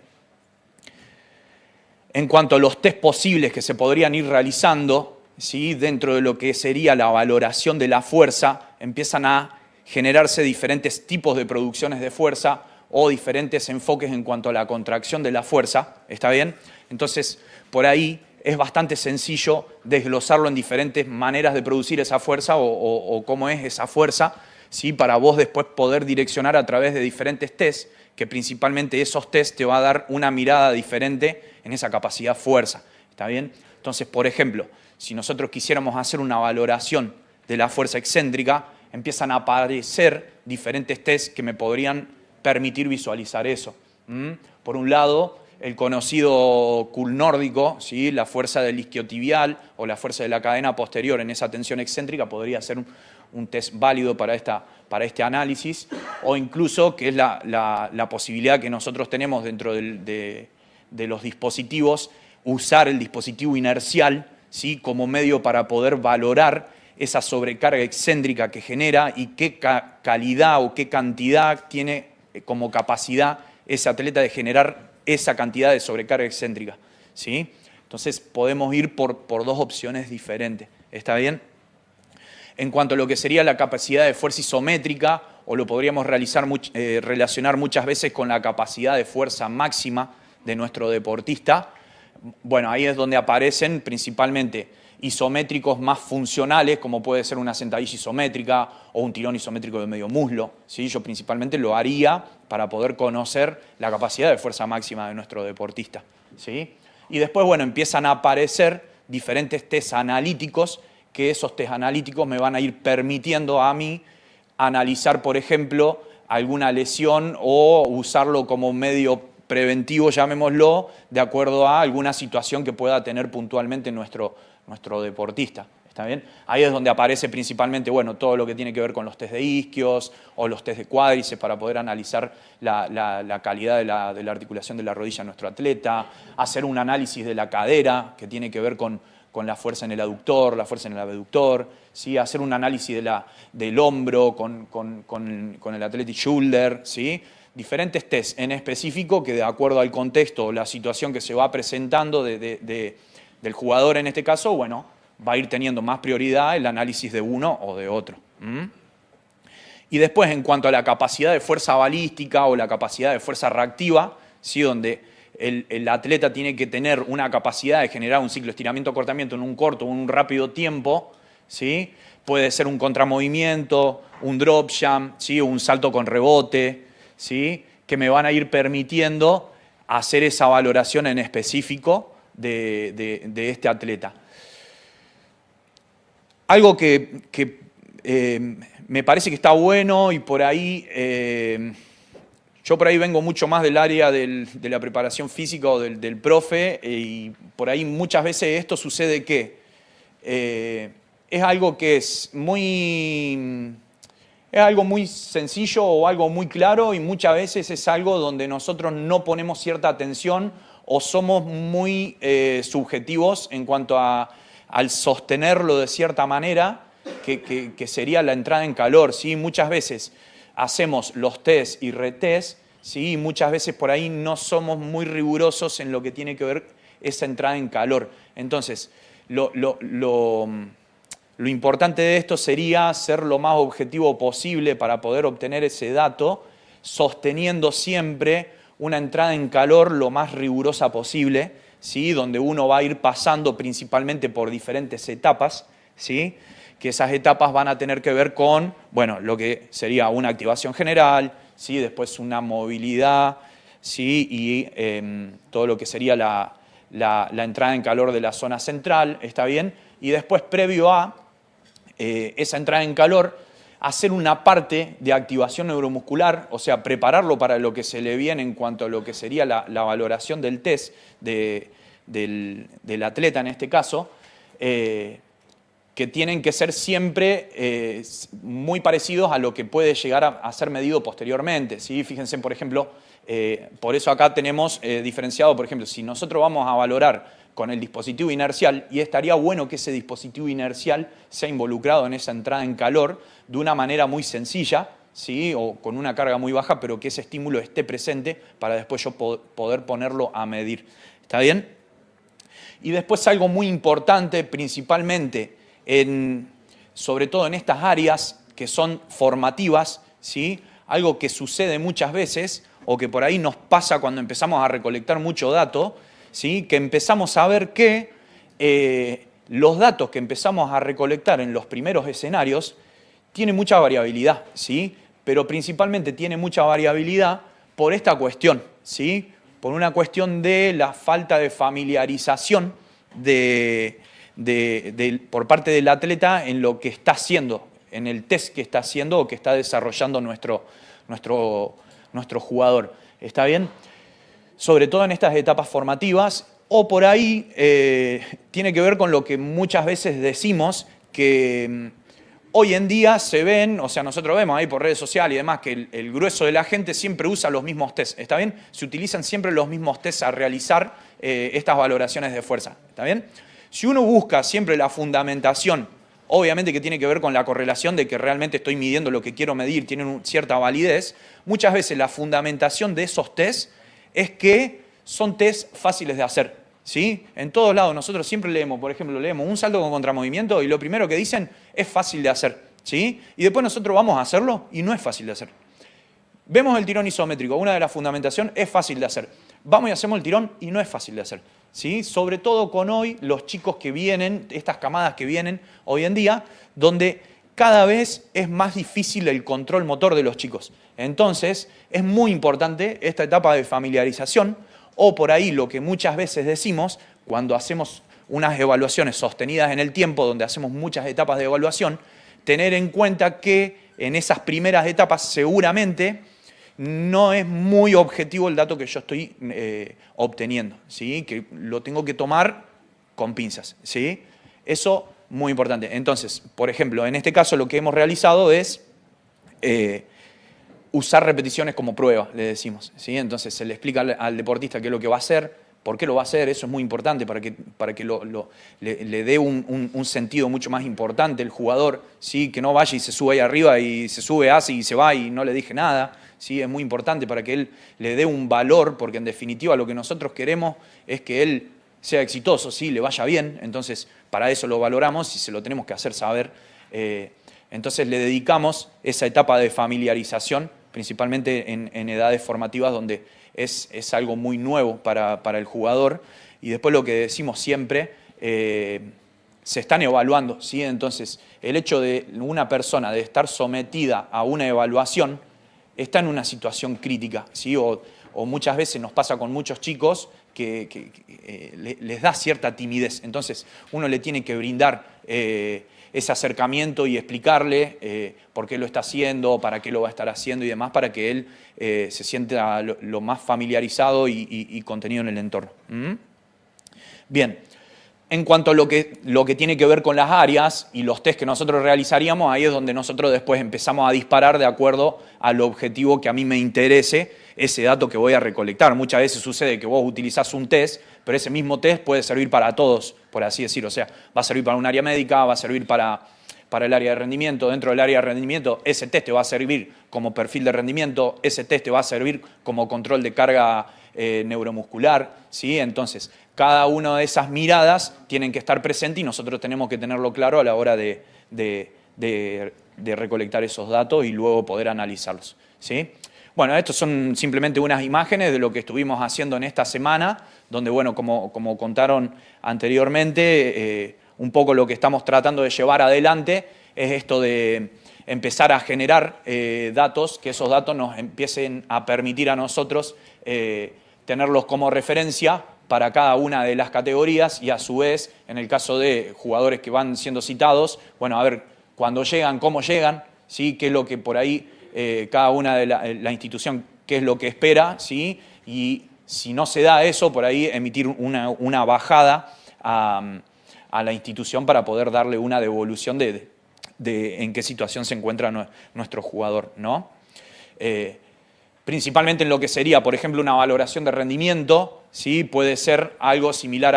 En cuanto a los test posibles que se podrían ir realizando, ¿sí? Dentro de lo que sería la valoración de la fuerza, empiezan a generarse diferentes tipos de producciones de fuerza o diferentes enfoques en cuanto a la contracción de la fuerza. ¿Está bien? Entonces, por ahí es bastante sencillo desglosarlo en diferentes maneras de producir esa fuerza o cómo es esa fuerza, ¿sí? Para vos después poder direccionar a través de diferentes tests, que principalmente esos tests te va a dar una mirada diferente en esa capacidad fuerza. ¿Está bien? Entonces, por ejemplo, si nosotros quisiéramos hacer una valoración de la fuerza excéntrica, empiezan a aparecer diferentes tests que me podrían permitir visualizar eso. Por un lado, el conocido curl nórdico, ¿sí? La fuerza del isquiotibial o la fuerza de la cadena posterior en esa tensión excéntrica podría ser un test válido para este análisis, o incluso, que es la posibilidad que nosotros tenemos dentro de los dispositivos, usar el dispositivo inercial, ¿sí? Como medio para poder valorar esa sobrecarga excéntrica que genera y qué calidad o qué cantidad tiene como capacidad ese atleta de generar esa cantidad de sobrecarga excéntrica, ¿sí? Entonces podemos ir por dos opciones diferentes, ¿está bien? En cuanto a lo que sería la capacidad de fuerza isométrica, o lo podríamos relacionar muchas veces con la capacidad de fuerza máxima de nuestro deportista, bueno, ahí es donde aparecen principalmente isométricos más funcionales, como puede ser una sentadilla isométrica o un tirón isométrico de medio muslo, ¿sí? Yo principalmente lo haría para poder conocer la capacidad de fuerza máxima de nuestro deportista, ¿sí? Y después, bueno, empiezan a aparecer diferentes test analíticos, que esos test analíticos me van a ir permitiendo a mí analizar, por ejemplo, alguna lesión o usarlo como medio preventivo, llamémoslo, de acuerdo a alguna situación que pueda tener puntualmente nuestro deportista. ¿Está bien? Ahí es donde aparece principalmente, bueno, todo lo que tiene que ver con los test de isquios o los test de cuádriceps para poder analizar la calidad de la articulación de la rodilla de nuestro atleta, hacer un análisis de la cadera que tiene que ver con la fuerza en el aductor, la fuerza en el abductor, ¿sí? Hacer un análisis del hombro con el athletic shoulder, ¿sí? Diferentes test en específico que, de acuerdo al contexto o la situación que se va presentando del jugador en este caso, bueno, va a ir teniendo más prioridad el análisis de uno o de otro. Y después, en cuanto a la capacidad de fuerza balística o la capacidad de fuerza reactiva, ¿sí? Donde el atleta tiene que tener una capacidad de generar un ciclo de estiramiento-acortamiento en un corto o un rápido tiempo, ¿sí? Puede ser un contramovimiento, un drop jump, ¿sí? O un salto con rebote, ¿sí? Que me van a ir permitiendo hacer esa valoración en específico de este atleta. Algo que me parece que está bueno y por ahí, yo por ahí vengo mucho más del área de la preparación física o del profe, y por ahí muchas veces esto sucede que es algo que es algo muy sencillo o algo muy claro, y muchas veces es algo donde nosotros no ponemos cierta atención o somos muy subjetivos en cuanto al sostenerlo de cierta manera, que sería la entrada en calor, ¿sí? Muchas veces hacemos los test y retest, ¿sí? Y muchas veces por ahí no somos muy rigurosos en lo que tiene que ver esa entrada en calor. Entonces, lo importante de esto sería ser lo más objetivo posible para poder obtener ese dato, sosteniendo siempre una entrada en calor lo más rigurosa posible, ¿sí? Donde uno va a ir pasando principalmente por diferentes etapas, ¿sí? Que esas etapas van a tener que ver con, bueno, lo que sería una activación general, ¿sí? Después una movilidad, ¿sí? Y todo lo que sería la entrada en calor de la zona central, ¿está bien? Y después, previo a esa entrada en calor, hacer una parte de activación neuromuscular, o sea, prepararlo para lo que se le viene en cuanto a lo que sería la valoración del test del atleta en este caso, que tienen que ser siempre muy parecidos a lo que puede llegar a ser medido posteriormente, ¿sí? Fíjense, por ejemplo, por eso acá tenemos diferenciado, por ejemplo, si nosotros vamos a valorar con el dispositivo inercial, y estaría bueno que ese dispositivo inercial sea involucrado en esa entrada en calor de una manera muy sencilla, ¿sí? O con una carga muy baja, pero que ese estímulo esté presente para después yo poder ponerlo a medir. ¿Está bien? Y después algo muy importante, principalmente, sobre todo en estas áreas que son formativas, ¿sí? Algo que sucede muchas veces, o que por ahí nos pasa cuando empezamos a recolectar mucho dato, ¿sí? Que empezamos a ver que los datos que empezamos a recolectar en los primeros escenarios tienen mucha variabilidad, ¿sí? Pero principalmente tiene mucha variabilidad por esta cuestión, ¿sí? Por una cuestión de la falta de familiarización por parte del atleta en lo que está haciendo, en el test que está haciendo o que está desarrollando nuestro jugador. ¿Está bien? sobre todo en estas etapas formativas, o por ahí tiene que ver con lo que muchas veces decimos, que hoy en día se ven, o sea, nosotros vemos ahí por redes sociales y demás, que el grueso de la gente siempre usa los mismos test, ¿está bien? Se utilizan siempre los mismos test a realizar estas valoraciones de fuerza, ¿está bien? Si uno busca siempre la fundamentación, obviamente que tiene que ver con la correlación de que realmente estoy midiendo lo que quiero medir, tienen cierta validez, muchas veces la fundamentación de esos test es que son test fáciles de hacer, ¿sí? En todos lados nosotros siempre leemos, por ejemplo, leemos un salto con contramovimiento y lo primero que dicen es fácil de hacer, ¿sí? Y después nosotros vamos a hacerlo y no es fácil de hacer. Vemos el tirón isométrico, una de las fundamentaciones es fácil de hacer. Vamos y hacemos el tirón y no es fácil de hacer, ¿sí? Sobre todo con hoy, los chicos que vienen, estas camadas que vienen hoy en día, donde cada vez es más difícil el control motor de los chicos. Entonces, es muy importante esta etapa de familiarización, o por ahí lo que muchas veces decimos, cuando hacemos unas evaluaciones sostenidas en el tiempo, donde hacemos muchas etapas de evaluación, tener en cuenta que en esas primeras etapas seguramente no es muy objetivo el dato que yo estoy obteniendo, ¿sí? Que lo tengo que tomar con pinzas, ¿sí? Eso muy importante. Entonces, por ejemplo, en este caso lo que hemos realizado es usar repeticiones como prueba, le decimos, ¿sí? Entonces se le explica al deportista qué es lo que va a hacer, por qué lo va a hacer, eso es muy importante para que le dé un sentido mucho más importante el jugador, ¿sí? Que no vaya y se sube ahí arriba y se sube, hace y se va y no le dije nada, ¿sí? Es muy importante para que él le dé un valor, porque en definitiva lo que nosotros queremos es que él sea exitoso, ¿sí? Le vaya bien, entonces para eso lo valoramos y se lo tenemos que hacer saber. Entonces le dedicamos esa etapa de familiarización, principalmente en edades formativas donde es algo muy nuevo para el jugador. Y después lo que decimos siempre, se están evaluando, ¿sí? Entonces el hecho de una persona de estar sometida a una evaluación está en una situación crítica, ¿sí? O muchas veces nos pasa con muchos chicos que les da cierta timidez. Entonces uno le tiene que brindar ese acercamiento y explicarle por qué lo está haciendo, para qué lo va a estar haciendo y demás, para que él se sienta lo más familiarizado y contenido en el entorno. Bien, en cuanto a lo que tiene que ver con las áreas y los test que nosotros realizaríamos, ahí es donde nosotros después empezamos a disparar de acuerdo al objetivo que a mí me interese, ese dato que voy a recolectar. Muchas veces sucede que vos utilizás un test, pero ese mismo test puede servir para todos, por así decirlo. O sea, va a servir para un área médica, va a servir para el área de rendimiento. Dentro del área de rendimiento, ese test te va a servir como perfil de rendimiento, ese test te va a servir como control de carga neuromuscular, ¿sí? Entonces, cada una de esas miradas tienen que estar presentes y nosotros tenemos que tenerlo claro a la hora de recolectar esos datos y luego poder analizarlos, ¿sí? Bueno, estos son simplemente unas imágenes de lo que estuvimos haciendo en esta semana, donde, bueno, como contaron anteriormente, un poco lo que estamos tratando de llevar adelante es esto de empezar a generar datos, que esos datos nos empiecen a permitir a nosotros tenerlos como referencia para cada una de las categorías y a su vez, en el caso de jugadores que van siendo citados, bueno, a ver cuándo llegan, cómo llegan, ¿sí? Qué es lo que por ahí cada una de la institución, qué es lo que espera, ¿sí? Y si no se da eso, por ahí emitir una bajada a la institución para poder darle una devolución de en qué situación se encuentra nuestro jugador, ¿no? Principalmente en lo que sería, por ejemplo, una valoración de rendimiento, ¿sí? Puede ser algo similar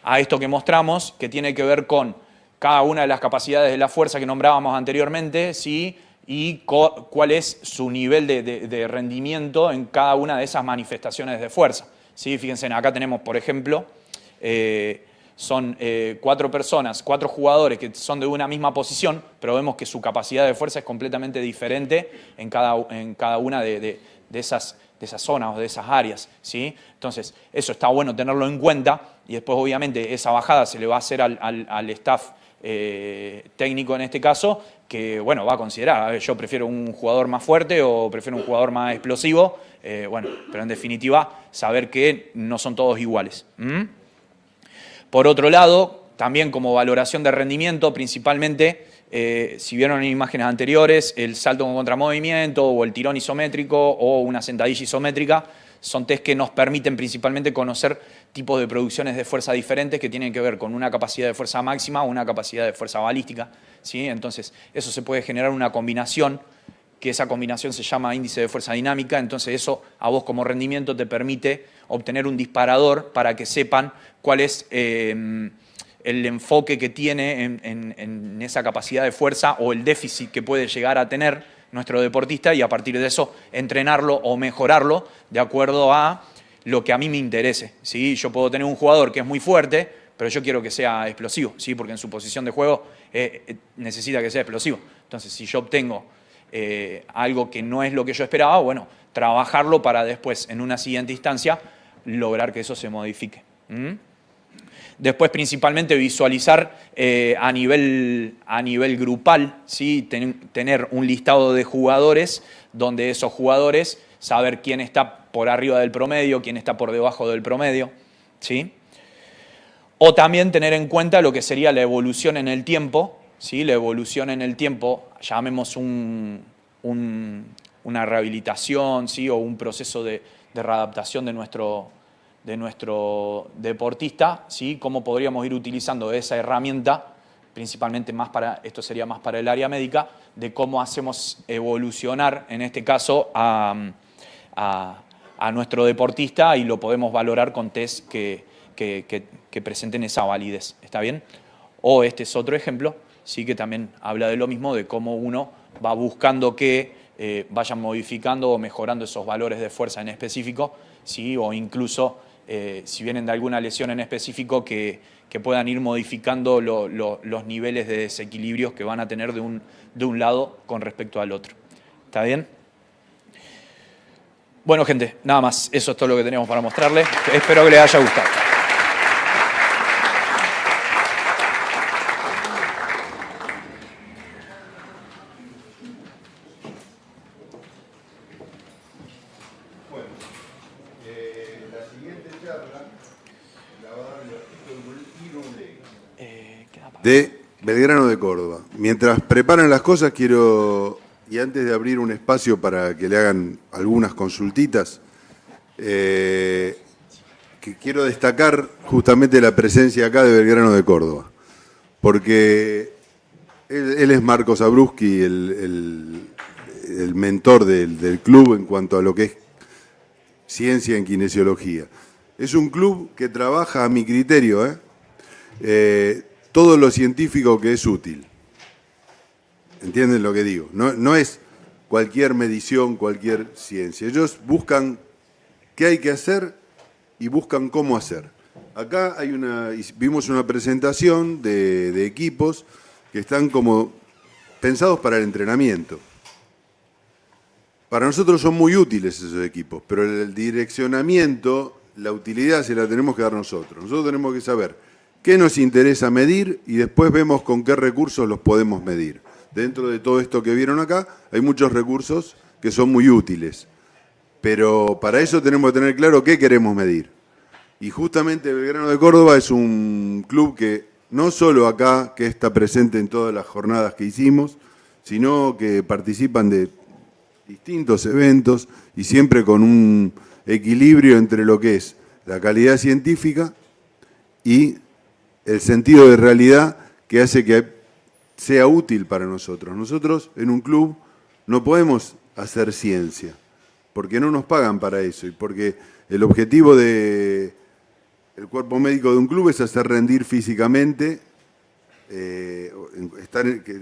a esto que mostramos, que tiene que ver con cada una de las capacidades de la fuerza que nombrábamos anteriormente, ¿sí? Y cuál es su nivel de rendimiento en cada una de esas manifestaciones de fuerza, ¿sí? Fíjense, acá tenemos, por ejemplo, son 4 personas, 4 jugadores que son de una misma posición, pero vemos que su capacidad de fuerza es completamente diferente en cada una de esas zonas o de esas áreas, ¿sí? Entonces, eso está bueno tenerlo en cuenta y después, obviamente, esa bajada se le va a hacer al staff técnico en este caso, que, bueno, va a considerar, a ver, yo prefiero un jugador más fuerte o prefiero un jugador más explosivo, bueno, pero en definitiva, saber que no son todos iguales. Por otro lado, también como valoración de rendimiento, principalmente, si vieron en imágenes anteriores, el salto con contramovimiento o el tirón isométrico o una sentadilla isométrica Son test que nos permiten principalmente conocer tipos de producciones de fuerza diferentes que tienen que ver con una capacidad de fuerza máxima o una capacidad de fuerza balística, ¿sí? Entonces, eso se puede generar una combinación, que esa combinación se llama índice de fuerza dinámica. Entonces eso a vos como rendimiento te permite obtener un disparador para que sepan cuál es el enfoque que tiene en esa capacidad de fuerza o el déficit que puede llegar a tener nuestro deportista, y a partir de eso entrenarlo o mejorarlo de acuerdo a lo que a mí me interese, ¿sí? Yo puedo tener un jugador que es muy fuerte, pero yo quiero que sea explosivo, ¿sí? Porque en su posición de juego necesita que sea explosivo. Entonces, si yo obtengo algo que no es lo que yo esperaba, bueno, trabajarlo para después, en una siguiente instancia, lograr que eso se modifique. Después, principalmente, visualizar a nivel grupal, ¿sí? Tener un listado de jugadores, donde esos jugadores, saber quién está por arriba del promedio, quién está por debajo del promedio, ¿sí? O también tener en cuenta lo que sería la evolución en el tiempo, ¿sí? La evolución en el tiempo, llamemos una rehabilitación, ¿sí? O un proceso de readaptación de nuestro deportista, ¿sí? Cómo podríamos ir utilizando esa herramienta, principalmente esto sería más para el área médica, de cómo hacemos evolucionar, en este caso, a nuestro deportista, y lo podemos valorar con test que presenten esa validez. ¿Está bien? O este es otro ejemplo, sí, que también habla de lo mismo, de cómo uno va buscando que vayan modificando o mejorando esos valores de fuerza en específico, ¿sí? O incluso, si vienen de alguna lesión en específico, que puedan ir modificando los niveles de desequilibrios que van a tener de un lado con respecto al otro. ¿Está bien? Bueno, gente, nada más. Eso es todo lo que tenemos para mostrarles. Espero que les haya gustado. De Belgrano de Córdoba. Mientras preparan las cosas, quiero, y antes de abrir un espacio para que le hagan algunas consultitas, que quiero destacar justamente la presencia acá de Belgrano de Córdoba, porque él es Marcos Abruschi, el mentor del club en cuanto a lo que es ciencia en kinesiología. Es un club que trabaja, a mi criterio, todo lo científico que es útil. ¿Entienden lo que digo? No es cualquier medición, cualquier ciencia. Ellos buscan qué hay que hacer y buscan cómo hacer. Acá vimos una presentación de equipos que están como pensados para el entrenamiento. Para nosotros son muy útiles esos equipos, pero el direccionamiento, la utilidad se la tenemos que dar nosotros. Nosotros tenemos que saber qué nos interesa medir y después vemos con qué recursos los podemos medir. Dentro de todo esto que vieron acá, hay muchos recursos que son muy útiles, pero para eso tenemos que tener claro qué queremos medir. Y justamente Belgrano de Córdoba es un club que no solo acá, que está presente en todas las jornadas que hicimos, sino que participan de distintos eventos y siempre con un equilibrio entre lo que es la calidad científica y el sentido de realidad que hace que sea útil para nosotros. Nosotros en un club no podemos hacer ciencia, porque no nos pagan para eso y porque el objetivo del cuerpo médico de un club es hacer rendir físicamente, que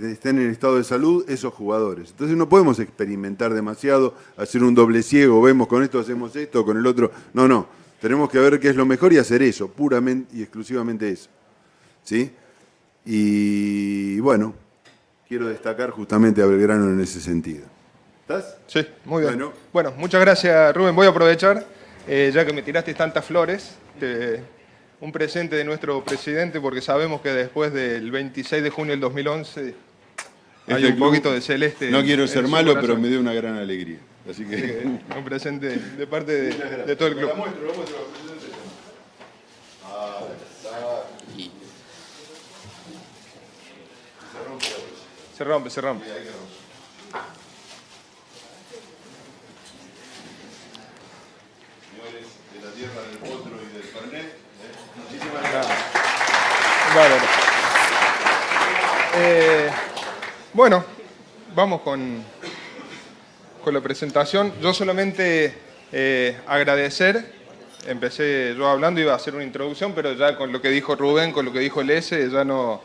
estén en estado de salud esos jugadores. Entonces no podemos experimentar demasiado, hacer un doble ciego, vemos con esto hacemos esto, con el otro. No. Tenemos que ver qué es lo mejor y hacer eso, puramente y exclusivamente eso. ¿Sí? Y bueno, quiero destacar justamente a Belgrano en ese sentido. ¿Estás? Sí, muy bien. Bueno, muchas gracias, Rubén. Voy a aprovechar, ya que me tiraste tantas flores, un presente de nuestro presidente, porque sabemos que después del 26 de junio del 2011 hay un poquito de celeste. No quiero ser malo, corazón. pero me dio una gran alegría. Así que un presente de parte de todo el club. Lo muestro. Se rompe. Bárbaro. Bueno, vamos con la presentación. Yo solamente agradecer. Empecé yo hablando, iba a hacer una introducción, pero ya con lo que dijo Rubén, con lo que dijo Lese, ya no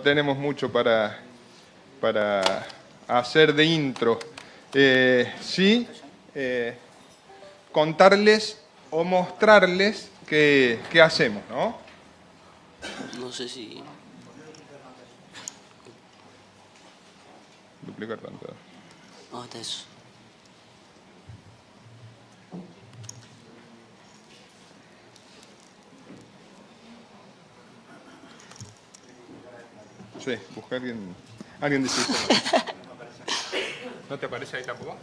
tenemos mucho para hacer de intro. Sí, contarles o mostrarles qué hacemos, ¿no? No sé si... Duplicar pantalla. No, está eso. Sí, busca alguien de sistema. ¿No te aparece ahí tampoco?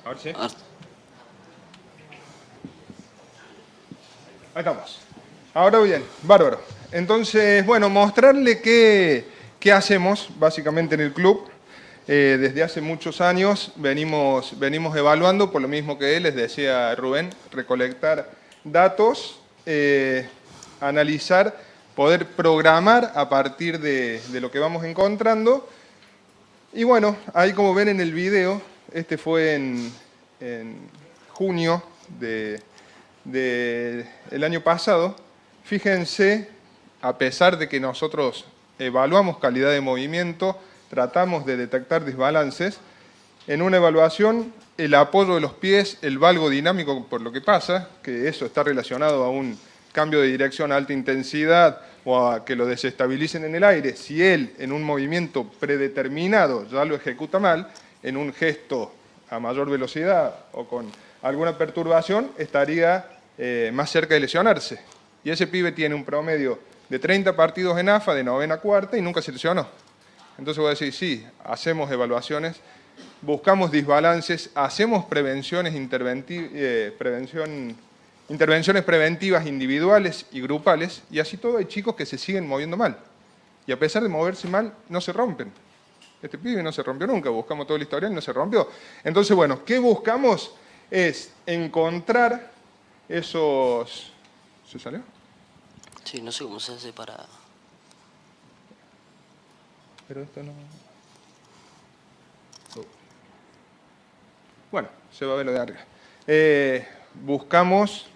A ver si. A ver. Ahí estamos. Ahora bien, bárbaro. Entonces, bueno, mostrarle qué hacemos básicamente en el club. Desde hace muchos años venimos evaluando, por lo mismo que él, les decía Rubén, recolectar datos, analizar, poder programar a partir de lo que vamos encontrando. Y bueno, ahí como ven en el video, este fue en junio del año pasado. Fíjense, a pesar de que nosotros evaluamos calidad de movimiento, tratamos de detectar desbalances, en una evaluación el apoyo de los pies, el valgo dinámico por lo que pasa, que eso está relacionado a un cambio de dirección a alta intensidad o a que lo desestabilicen en el aire, si él en un movimiento predeterminado ya lo ejecuta mal, en un gesto a mayor velocidad o con alguna perturbación, estaría más cerca de lesionarse. Y ese pibe tiene un promedio de 30 partidos en AFA, de novena a cuarta, y nunca se lesionó. Entonces voy a decir, sí, hacemos evaluaciones, buscamos desbalances, hacemos intervenciones preventivas individuales y grupales, y así todo hay chicos que se siguen moviendo mal. Y a pesar de moverse mal, no se rompen. Este pibe no se rompió nunca, buscamos todo el historial y no se rompió. Entonces, bueno, ¿qué buscamos? Es encontrar esos... ¿Se salió? Sí, no sé cómo se hace para... Pero esto no... Bueno, se va a ver lo de arriba. Buscamos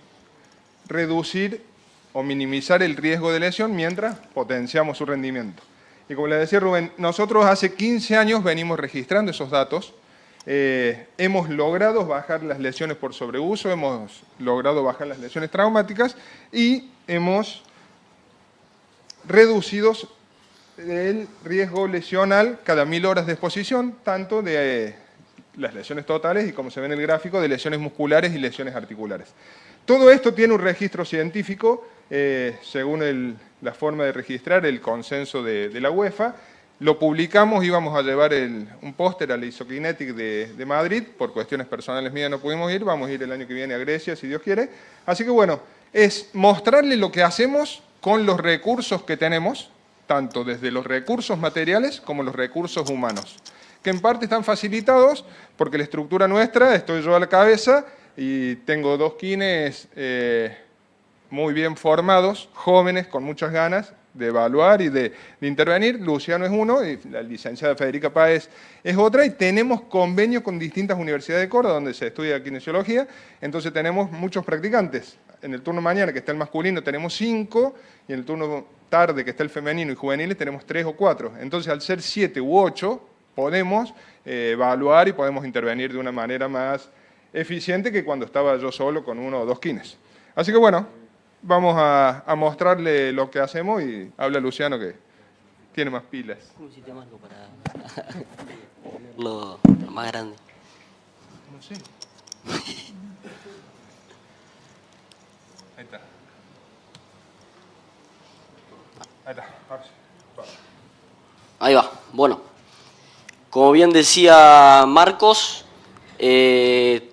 reducir o minimizar el riesgo de lesión mientras potenciamos su rendimiento. Y como le decía Rubén, nosotros hace 15 años venimos registrando esos datos. Hemos logrado bajar las lesiones por sobreuso, hemos logrado bajar las lesiones traumáticas y hemos reducido el riesgo lesional cada 1000 horas de exposición, tanto de las lesiones totales y, como se ve en el gráfico, de lesiones musculares y lesiones articulares. Todo esto tiene un registro científico, según la forma de registrar, el consenso de la UEFA. Lo publicamos, íbamos a llevar un póster al Isokinetic de Madrid, por cuestiones personales mías no pudimos ir, vamos a ir el año que viene a Grecia, si Dios quiere. Así que bueno, es mostrarle lo que hacemos con los recursos que tenemos, tanto desde los recursos materiales como los recursos humanos, que en parte están facilitados porque la estructura nuestra, estoy yo a la cabeza y tengo 2 kines muy bien formados, jóvenes, con muchas ganas de evaluar y de intervenir. Luciano es uno y la licenciada Federica Páez es otra, y tenemos convenios con distintas universidades de Córdoba donde se estudia kinesiología, entonces tenemos muchos practicantes. En el turno mañana, que está el masculino, tenemos 5, y en el turno tarde, que está el femenino y juveniles, tenemos 3 o 4. Entonces, al ser 7 u 8, podemos evaluar y podemos intervenir de una manera más eficiente que cuando estaba yo solo con 1 o 2 kines. Así que bueno, vamos a mostrarle lo que hacemos y habla Luciano, que tiene más pilas. ¿Cómo hiciste más para lo más grande? No sé. Ahí está. Ahí está. Ahora sí. Ahí va. Bueno, como bien decía Marcos,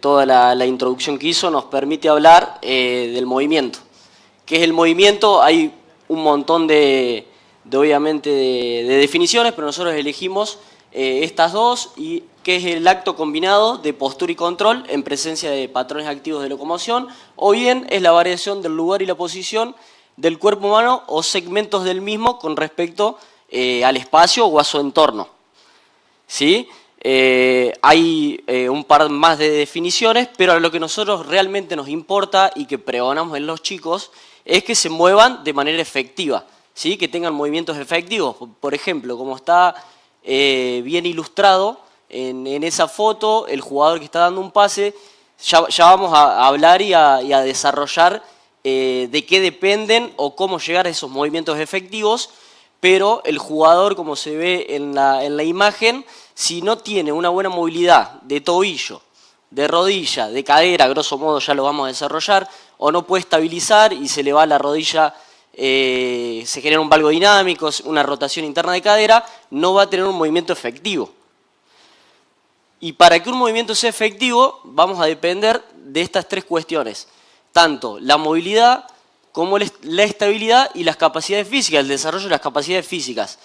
toda la introducción que hizo nos permite hablar del movimiento. ¿Qué es el movimiento? Hay un montón obviamente de definiciones, pero nosotros elegimos estas dos, y que es el acto combinado de postura y control en presencia de patrones activos de locomoción, o bien es la variación del lugar y la posición del cuerpo humano o segmentos del mismo con respecto al espacio o a su entorno. ¿Sí? Hay un par más de definiciones, pero a lo que nosotros realmente nos importa y que pregonamos en los chicos es que se muevan de manera efectiva, ¿sí? Que tengan movimientos efectivos. Por ejemplo, como está bien ilustrado en esa foto, el jugador que está dando un pase, ya vamos a hablar y a desarrollar de qué dependen o cómo llegar a esos movimientos efectivos, pero el jugador, como se ve en la imagen, si no tiene una buena movilidad de tobillo, de rodilla, de cadera, a grosso modo ya lo vamos a desarrollar, o no puede estabilizar y se le va la rodilla, se genera un valgo dinámico, una rotación interna de cadera, no va a tener un movimiento efectivo. Y para que un movimiento sea efectivo, vamos a depender de estas tres cuestiones, tanto la movilidad como la estabilidad y las capacidades físicas, el desarrollo de las capacidades físicas,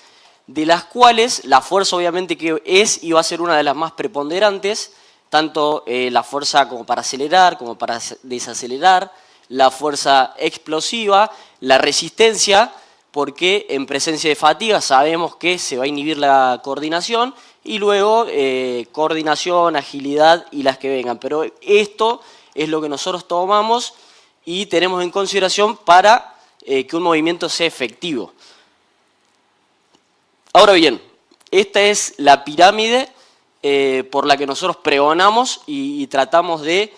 de las cuales la fuerza obviamente que es y va a ser una de las más preponderantes, tanto la fuerza como para acelerar, como para desacelerar, la fuerza explosiva, la resistencia, porque en presencia de fatiga sabemos que se va a inhibir la coordinación, y luego coordinación, agilidad y las que vengan. Pero esto es lo que nosotros tomamos y tenemos en consideración para que un movimiento sea efectivo. Ahora bien, esta es la pirámide por la que nosotros pregonamos y tratamos de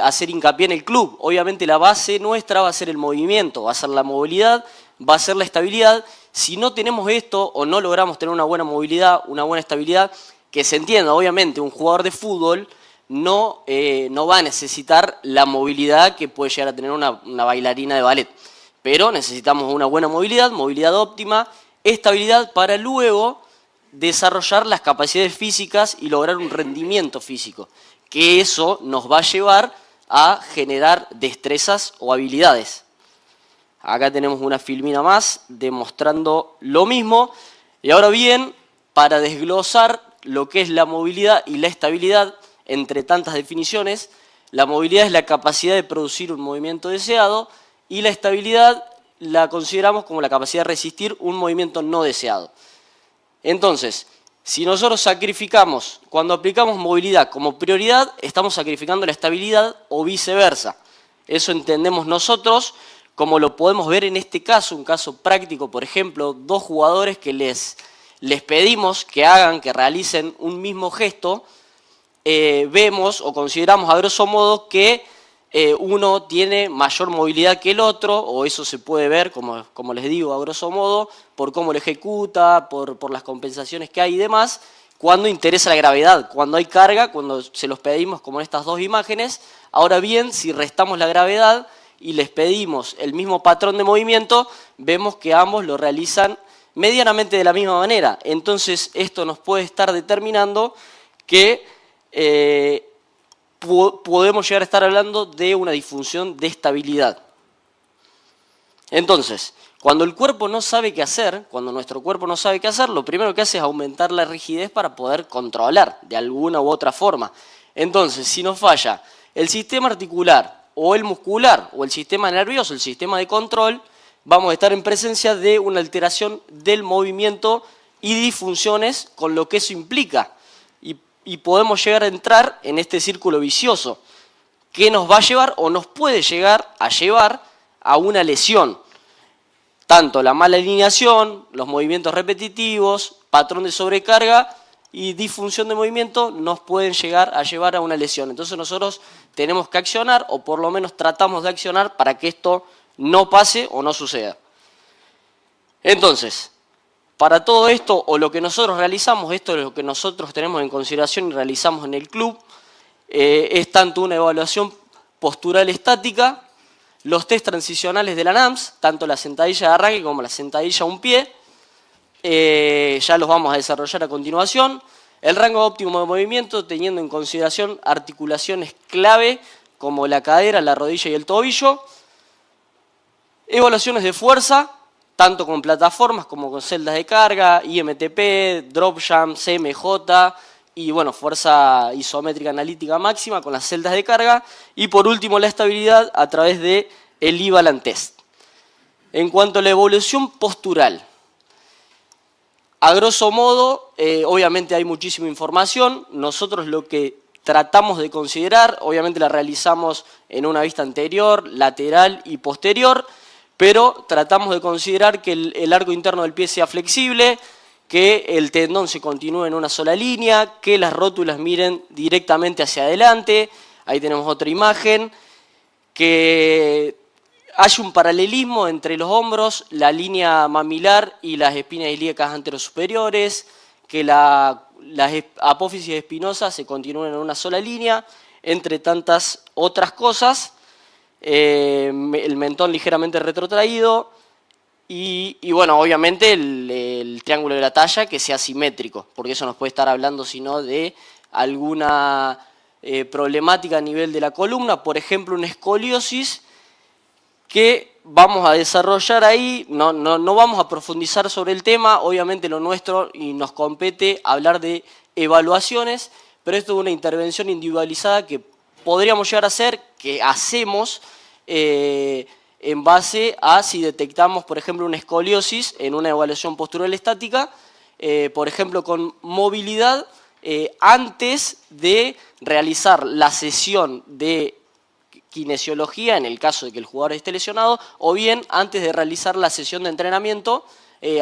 hacer hincapié en el club. Obviamente la base nuestra va a ser el movimiento, va a ser la movilidad, va a ser la estabilidad. Si no tenemos esto o no logramos tener una buena movilidad, una buena estabilidad, que se entienda, obviamente un jugador de fútbol no va a necesitar la movilidad que puede llegar a tener una bailarina de ballet, pero necesitamos una buena movilidad, movilidad óptima, estabilidad para luego desarrollar las capacidades físicas y lograr un rendimiento físico, que eso nos va a llevar a generar destrezas o habilidades. Acá tenemos una filmina más demostrando lo mismo. Y ahora bien, para desglosar lo que es la movilidad y la estabilidad, entre tantas definiciones, la movilidad es la capacidad de producir un movimiento deseado y la estabilidad la consideramos como la capacidad de resistir un movimiento no deseado. Entonces, si nosotros sacrificamos, cuando aplicamos movilidad como prioridad, estamos sacrificando la estabilidad o viceversa. Eso entendemos nosotros, como lo podemos ver en este caso, un caso práctico, por ejemplo, dos jugadores que les pedimos que hagan, que realicen un mismo gesto, vemos o consideramos a grosso modo que uno tiene mayor movilidad que el otro, o eso se puede ver, como les digo, a grosso modo, por cómo lo ejecuta, por las compensaciones que hay y demás, cuando interesa la gravedad, cuando hay carga, cuando se los pedimos como en estas dos imágenes. Ahora bien, si restamos la gravedad y les pedimos el mismo patrón de movimiento, vemos que ambos lo realizan medianamente de la misma manera. Entonces esto nos puede estar determinando que podemos llegar a estar hablando de una disfunción de estabilidad. Entonces, cuando el cuerpo no sabe qué hacer, cuando nuestro cuerpo no sabe qué hacer, lo primero que hace es aumentar la rigidez para poder controlar de alguna u otra forma. Entonces, si nos falla el sistema articular o el muscular o el sistema nervioso, el sistema de control, vamos a estar en presencia de una alteración del movimiento y disfunciones con lo que eso implica. Y podemos llegar a entrar en este círculo vicioso que nos va a llevar o nos puede llegar a llevar a una lesión. Tanto la mala alineación, los movimientos repetitivos, patrón de sobrecarga y disfunción de movimiento nos pueden llegar a llevar a una lesión. Entonces nosotros tenemos que accionar, o por lo menos tratamos de accionar para que esto no pase o no suceda. Entonces, para todo esto, o lo que nosotros realizamos, esto es lo que nosotros tenemos en consideración y realizamos en el club, es tanto una evaluación postural estática, los test transicionales de la NAMS, tanto la sentadilla de arranque como la sentadilla a un pie, ya los vamos a desarrollar a continuación. El rango óptimo de movimiento teniendo en consideración articulaciones clave como la cadera, la rodilla y el tobillo. Evaluaciones de fuerza, tanto con plataformas como con celdas de carga, IMTP, DropJam, CMJ y bueno, fuerza isométrica analítica máxima con las celdas de carga. Y por último, la estabilidad a través de el E-Balance Test. En cuanto a la evolución postural, a grosso modo, obviamente hay muchísima información. Nosotros lo que tratamos de considerar, obviamente la realizamos en una vista anterior, lateral y posterior, pero tratamos de considerar que el arco interno del pie sea flexible, que el tendón se continúe en una sola línea, que las rótulas miren directamente hacia adelante. Ahí tenemos otra imagen, que haya un paralelismo entre los hombros, la línea mamilar y las espinas ilíacas anterosuperiores, que las apófisis espinosas se continúen en una sola línea, entre tantas otras cosas. El mentón ligeramente retrotraído y bueno, obviamente el triángulo de la talla que sea simétrico, porque eso nos puede estar hablando sino de alguna problemática a nivel de la columna, por ejemplo una escoliosis que vamos a desarrollar ahí. No vamos a profundizar sobre el tema, obviamente lo nuestro y nos compete hablar de evaluaciones, pero esto es una intervención individualizada que podríamos llegar a hacer, que hacemos en base a si detectamos, por ejemplo, una escoliosis en una evaluación postural estática, por ejemplo, con movilidad, antes de realizar la sesión de kinesiología, en el caso de que el jugador esté lesionado, o bien antes de realizar la sesión de entrenamiento.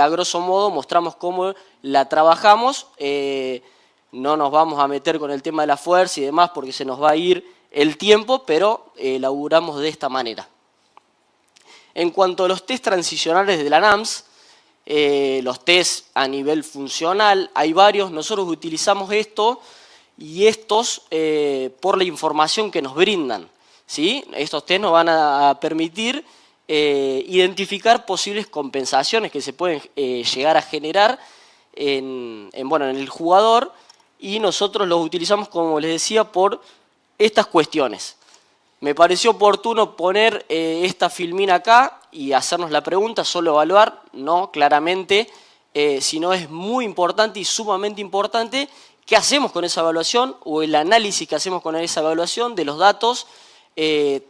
A grosso modo mostramos cómo la trabajamos. No nos vamos a meter con el tema de la fuerza y demás porque se nos va a ir el tiempo, pero laburamos de esta manera. En cuanto a los test transicionales de la NAMS, los test a nivel funcional, hay varios. Nosotros utilizamos esto y estos por la información que nos brindan, ¿sí? Estos test nos van a permitir identificar posibles compensaciones que se pueden llegar a generar en el jugador, y nosotros los utilizamos, como les decía, por estas cuestiones. Me pareció oportuno poner esta filmina acá y hacernos la pregunta, solo evaluar, no, claramente, sino es muy importante y sumamente importante qué hacemos con esa evaluación o el análisis que hacemos con esa evaluación de los datos,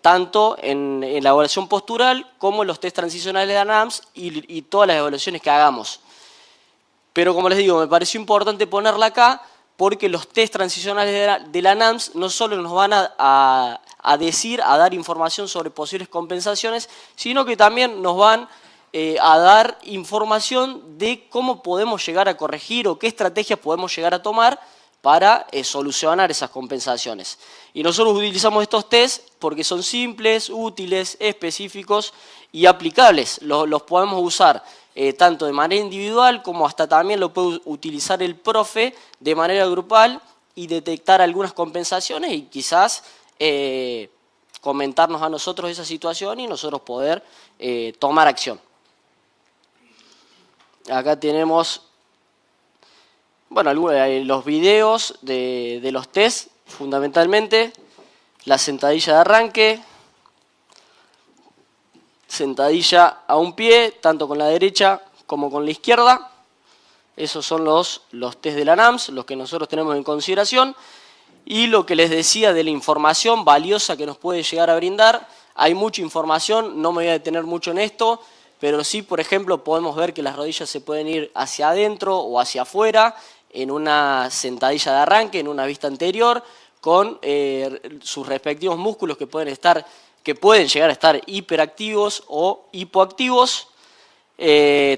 tanto en la evaluación postural como en los test transicionales de ANAMS y todas las evaluaciones que hagamos. Pero como les digo, me pareció importante ponerla acá porque los test transicionales de la NAMS no solo nos van a dar información sobre posibles compensaciones, sino que también nos van a dar información de cómo podemos llegar a corregir o qué estrategias podemos llegar a tomar para solucionar esas compensaciones. Y nosotros utilizamos estos test porque son simples, útiles, específicos y aplicables. Los podemos usar tanto de manera individual como hasta también lo puede utilizar el profe de manera grupal y detectar algunas compensaciones y quizás comentarnos a nosotros esa situación y nosotros poder tomar acción. Acá tenemos los videos de los test, fundamentalmente la sentadilla de arranque, sentadilla a un pie, tanto con la derecha como con la izquierda. Esos son los test de la NAMS, los que nosotros tenemos en consideración. Y lo que les decía de la información valiosa que nos puede llegar a brindar, hay mucha información, no me voy a detener mucho en esto, pero sí, por ejemplo, podemos ver que las rodillas se pueden ir hacia adentro o hacia afuera en una sentadilla de arranque, en una vista anterior, con sus respectivos músculos que pueden llegar a estar hiperactivos o hipoactivos.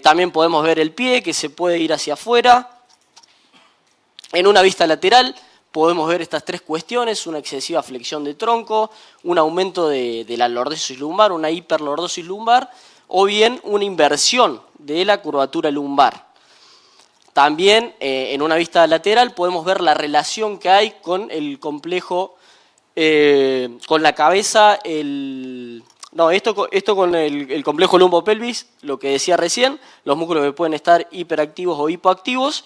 También podemos ver el pie que se puede ir hacia afuera. En una vista lateral podemos ver estas tres cuestiones: una excesiva flexión de tronco, un aumento de la lordosis lumbar, una hiperlordosis lumbar, o bien una inversión de la curvatura lumbar. También en una vista lateral podemos ver la relación que hay con el complejo, con la cabeza, esto con el complejo lumbo-pelvis, lo que decía recién, los músculos que pueden estar hiperactivos o hipoactivos,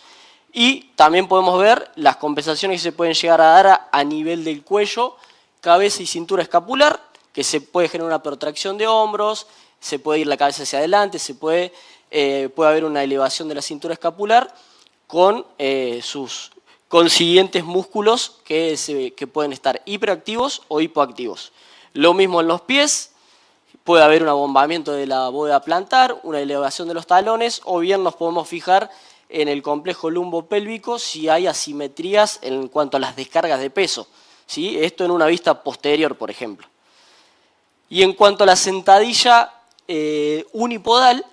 y también podemos ver las compensaciones que se pueden llegar a dar a nivel del cuello, cabeza y cintura escapular, que se puede generar una protracción de hombros, se puede ir la cabeza hacia adelante, puede haber una elevación de la cintura escapular con sus consiguientes músculos que pueden estar hiperactivos o hipoactivos. Lo mismo en los pies, puede haber un abombamiento de la bóveda plantar, una elevación de los talones, o bien nos podemos fijar en el complejo lumbopélvico si hay asimetrías en cuanto a las descargas de peso, ¿sí? Esto en una vista posterior, por ejemplo. Y en cuanto a la sentadilla unipodal,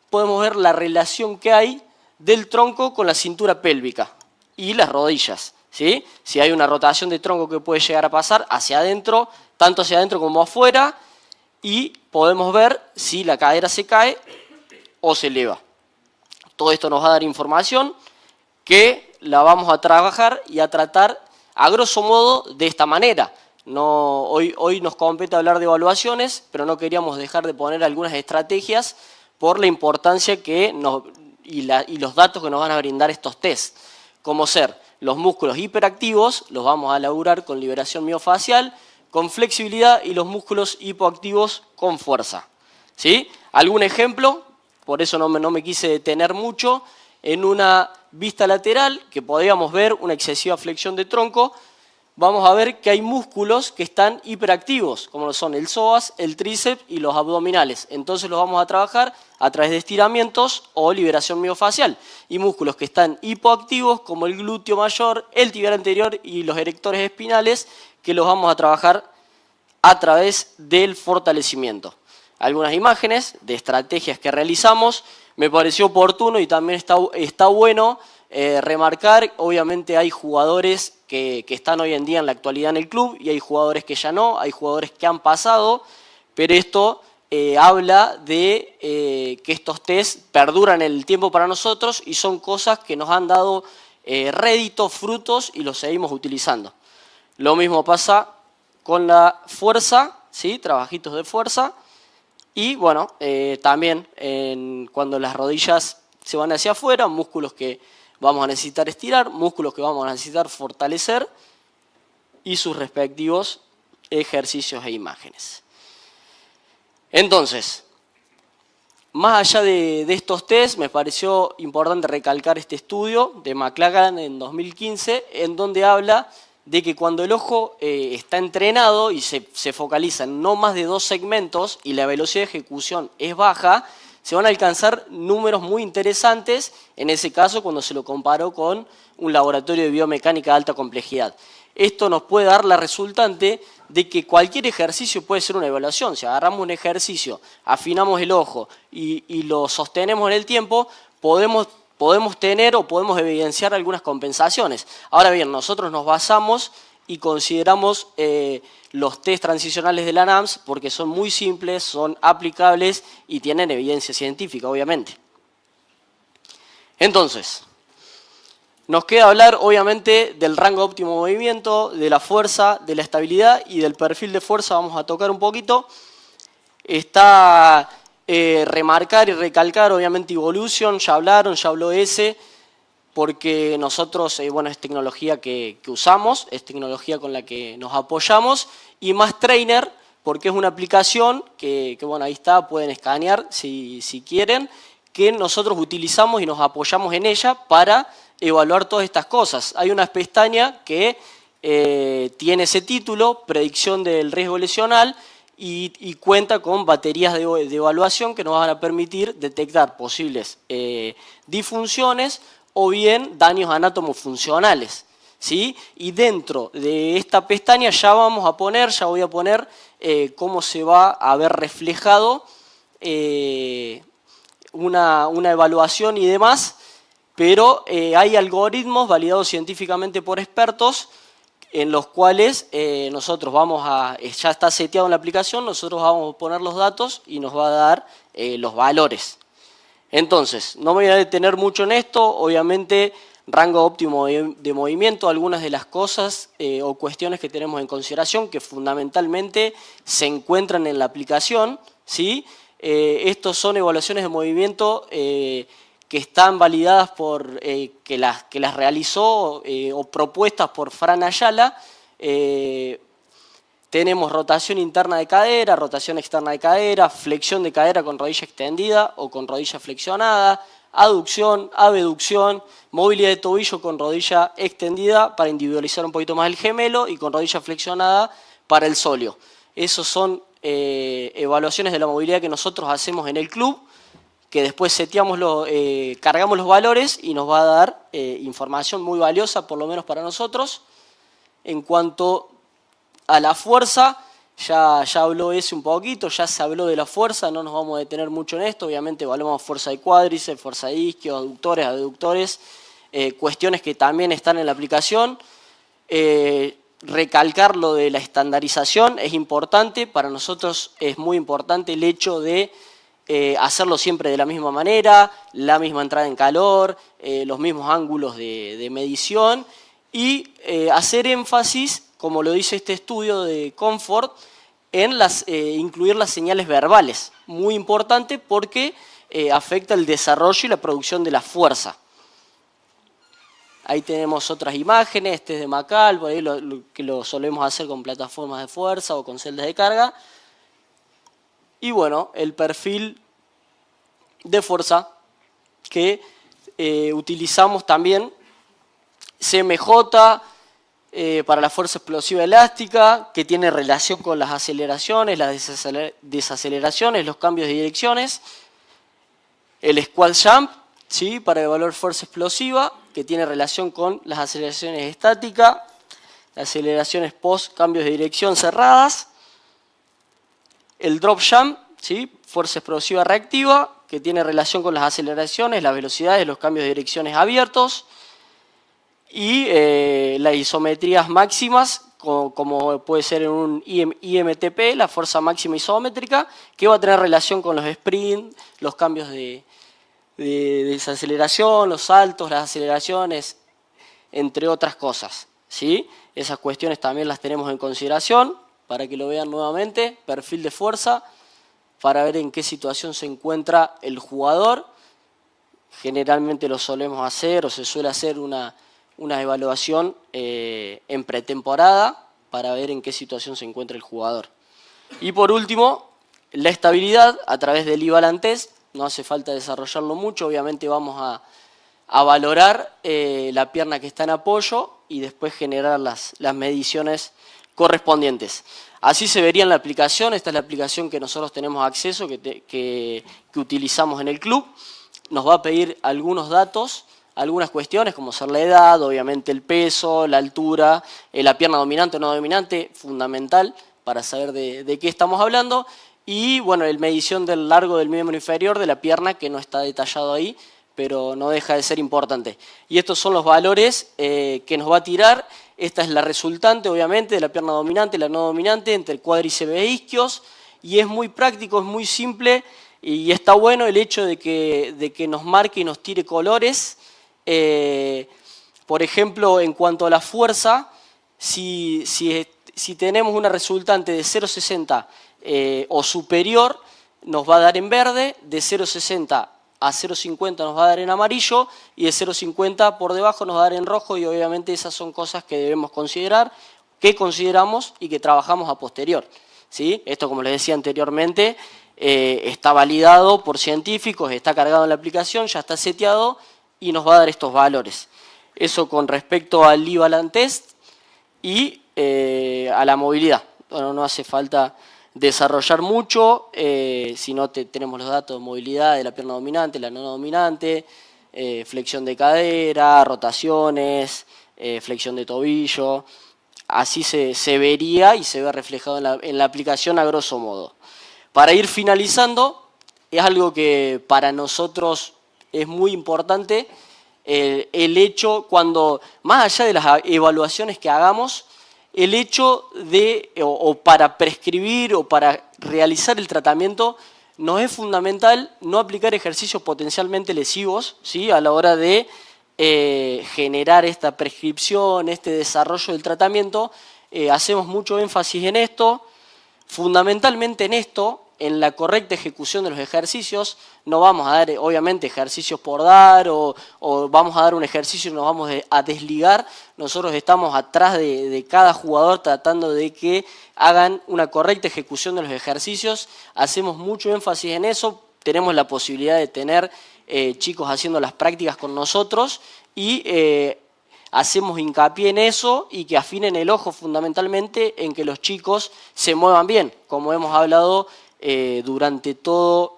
podemos ver la relación que hay del tronco con la cintura pélvica y las rodillas, ¿sí? Si hay una rotación de tronco que puede llegar a pasar hacia adentro, tanto hacia adentro como afuera, y podemos ver si la cadera se cae o se eleva. Todo esto nos va a dar información que la vamos a trabajar y a tratar a grosso modo de esta manera. No, hoy nos compete hablar de evaluaciones, pero no queríamos dejar de poner algunas estrategias por la importancia y los datos que nos van a brindar estos test, como ser los músculos hiperactivos, los vamos a laburar con liberación miofacial, con flexibilidad, y los músculos hipoactivos con fuerza, ¿sí? ¿Algún ejemplo? Por eso no me quise detener mucho. En una vista lateral, que podríamos ver una excesiva flexión de tronco, vamos a ver que hay músculos que están hiperactivos, como lo son el psoas, el tríceps y los abdominales. Entonces los vamos a trabajar a través de estiramientos o liberación miofacial. Y músculos que están hipoactivos, como el glúteo mayor, el tibial anterior y los erectores espinales, que los vamos a trabajar a través del fortalecimiento. Algunas imágenes de estrategias que realizamos, me pareció oportuno y también está bueno remarcar. Obviamente hay jugadores que están hoy en día en la actualidad en el club y hay jugadores que ya no, hay jugadores que han pasado, pero esto habla de que estos test perduran el tiempo para nosotros y son cosas que nos han dado réditos, frutos, y los seguimos utilizando. Lo mismo pasa con la fuerza, ¿sí? Trabajitos de fuerza. Y bueno, también cuando las rodillas se van hacia afuera, músculos que vamos a necesitar estirar, músculos que vamos a necesitar fortalecer y sus respectivos ejercicios e imágenes. Entonces, más allá de estos test, me pareció importante recalcar este estudio de McLachlan en 2015, en donde habla de que cuando el ojo está entrenado y se focaliza en no más de 2 segmentos y la velocidad de ejecución es baja, se van a alcanzar números muy interesantes, en ese caso cuando se lo comparó con un laboratorio de biomecánica de alta complejidad. Esto nos puede dar la resultante de que cualquier ejercicio puede ser una evaluación. Si agarramos un ejercicio, afinamos el ojo y lo sostenemos en el tiempo, podemos tener o podemos evidenciar algunas compensaciones. Ahora bien, nosotros nos basamos y consideramos los test transicionales de la NAMS porque son muy simples, son aplicables y tienen evidencia científica, obviamente. Entonces, nos queda hablar, obviamente, del rango óptimo de movimiento, de la fuerza, de la estabilidad y del perfil de fuerza. Vamos a tocar un poquito. Está remarcar y recalcar, obviamente, Evolution, ya habló ese, porque nosotros, bueno, es tecnología que usamos, es tecnología con la que nos apoyamos, y Mass Trainer, porque es una aplicación que bueno, ahí está, pueden escanear si quieren, que nosotros utilizamos y nos apoyamos en ella para evaluar todas estas cosas. Hay una pestaña que tiene ese título, predicción del riesgo lesional, y cuenta con baterías de evaluación que nos van a permitir detectar posibles disfunciones o bien daños anátomo-funcionales, ¿sí? Y dentro de esta pestaña ya voy a poner cómo se va a ver reflejado una evaluación y demás, pero hay algoritmos validados científicamente por expertos en los cuales nosotros ya está seteado en la aplicación, nosotros vamos a poner los datos y nos va a dar los valores. Entonces, no me voy a detener mucho en esto, obviamente rango óptimo de movimiento, algunas de las cosas o cuestiones que tenemos en consideración que fundamentalmente se encuentran en la aplicación, ¿sí? Estos son evaluaciones de movimiento que están validadas que las realizó o propuestas por Fran Ayala. tenemos rotación interna de cadera, rotación externa de cadera, flexión de cadera con rodilla extendida o con rodilla flexionada, aducción, abducción, movilidad de tobillo con rodilla extendida para individualizar un poquito más el gemelo y con rodilla flexionada para el sóleo. Esos son evaluaciones de la movilidad que nosotros hacemos en el club, que después cargamos los valores y nos va a dar información muy valiosa, por lo menos para nosotros. En cuanto a la fuerza, ya habló ese un poquito, ya se habló de la fuerza, no nos vamos a detener mucho en esto, obviamente evaluamos fuerza de cuádriceps, fuerza de isquio, aductores, abductores, cuestiones que también están en la aplicación. Recalcar lo de la estandarización es importante, para nosotros es muy importante el hecho de hacerlo siempre de la misma manera, la misma entrada en calor, los mismos ángulos de medición y hacer énfasis, como lo dice este estudio de Comfort, en incluir las señales verbales. Muy importante porque afecta el desarrollo y la producción de la fuerza. Ahí tenemos otras imágenes, este es de Macal, por ahí que lo solemos hacer con plataformas de fuerza o con celdas de carga. Y bueno, el perfil de fuerza que utilizamos también, CMJ, para la fuerza explosiva elástica, que tiene relación con las aceleraciones, las desaceleraciones, los cambios de direcciones. El squat jump, ¿sí?, para evaluar fuerza explosiva, que tiene relación con las aceleraciones estáticas, las aceleraciones post cambios de dirección cerradas. El drop jump, ¿sí?, fuerza explosiva reactiva, que tiene relación con las aceleraciones, las velocidades, los cambios de direcciones abiertos. Y las isometrías máximas, como puede ser en un IMTP, la fuerza máxima isométrica, que va a tener relación con los sprints, los cambios de desaceleración, los saltos, las aceleraciones, entre otras cosas, ¿sí? Esas cuestiones también las tenemos en consideración, para que lo vean nuevamente, perfil de fuerza, para ver en qué situación se encuentra el jugador. Generalmente lo solemos hacer o se suele hacer una evaluación en pretemporada para ver en qué situación se encuentra el jugador. Y por último, la estabilidad a través del E-Balance Test. No hace falta desarrollarlo mucho, obviamente vamos a valorar la pierna que está en apoyo y después generar las mediciones correspondientes. Así se vería en la aplicación. Esta es la aplicación que nosotros tenemos acceso, que utilizamos en el club. Nos va a pedir algunos datos, algunas cuestiones como ser la edad, obviamente el peso, la altura, la pierna dominante o no dominante, fundamental para saber de qué estamos hablando. Y bueno, la medición del largo del miembro inferior de la pierna, que no está detallado ahí, pero no deja de ser importante. Y estos son los valores que nos va a tirar. Esta es la resultante, obviamente, de la pierna dominante y la no dominante entre el cuádriceps e isquios. Y es muy práctico, es muy simple y está bueno el hecho de que nos marque y nos tire colores. Por ejemplo, en cuanto a la fuerza, si tenemos una resultante de 0,60 o superior, nos va a dar en verde, de 0,60 a 0,50 nos va a dar en amarillo y de 0,50 por debajo nos va a dar en rojo, y obviamente esas son cosas que debemos considerar, que consideramos y que trabajamos a posterior, ¿sí? Esto, como les decía anteriormente, está validado por científicos, está cargado en la aplicación, ya está seteado y nos va a dar estos valores. Eso con respecto al E-Balance Test y a la movilidad. Bueno, no hace falta desarrollar mucho, si no tenemos los datos de movilidad de la pierna dominante, la no dominante, flexión de cadera, rotaciones, flexión de tobillo. Así se vería y se ve reflejado en la aplicación a grosso modo. Para ir finalizando, es algo que para nosotros es muy importante, el hecho, cuando más allá de las evaluaciones que hagamos, el hecho de, o para prescribir o para realizar el tratamiento, nos es fundamental no aplicar ejercicios potencialmente lesivos, ¿sí?, a la hora de generar esta prescripción, este desarrollo del tratamiento. Hacemos mucho énfasis en esto, fundamentalmente en esto, en la correcta ejecución de los ejercicios. No vamos a dar, obviamente, ejercicios por dar o vamos a dar un ejercicio y nos vamos a desligar. Nosotros estamos atrás de cada jugador tratando de que hagan una correcta ejecución de los ejercicios. Hacemos mucho énfasis en eso. Tenemos la posibilidad de tener chicos haciendo las prácticas con nosotros y hacemos hincapié en eso y que afinen el ojo fundamentalmente en que los chicos se muevan bien, como hemos hablado durante todo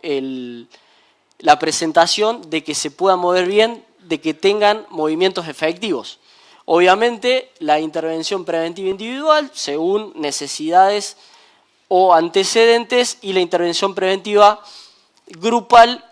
la presentación, de que se puedan mover bien, de que tengan movimientos efectivos. Obviamente la intervención preventiva individual según necesidades o antecedentes, y la intervención preventiva grupal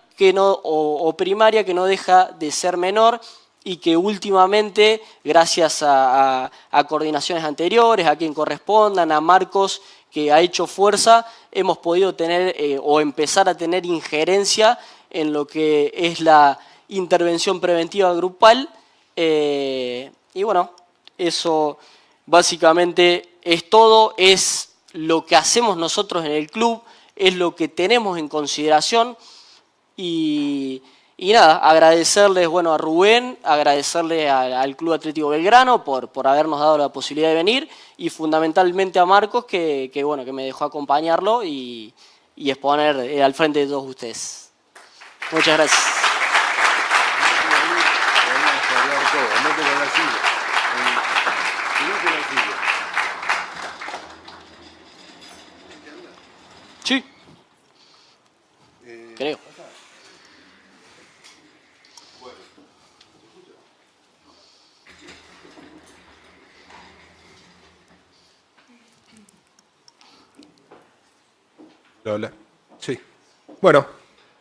o primaria, que no deja de ser menor, y que últimamente, gracias a coordinaciones anteriores, a quien correspondan, a Marcos, que ha hecho fuerza, hemos podido tener o empezar a tener injerencia en lo que es la intervención preventiva grupal. Y bueno, eso básicamente es todo, es lo que hacemos nosotros en el club, es lo que tenemos en consideración. Y nada, agradecerles a Rubén, agradecerle al Club Atlético Belgrano por habernos dado la posibilidad de venir, y fundamentalmente a Marcos que me dejó acompañarlo y exponer al frente de todos ustedes. Muchas gracias. Sí. Creo. Hola. Sí. Bueno,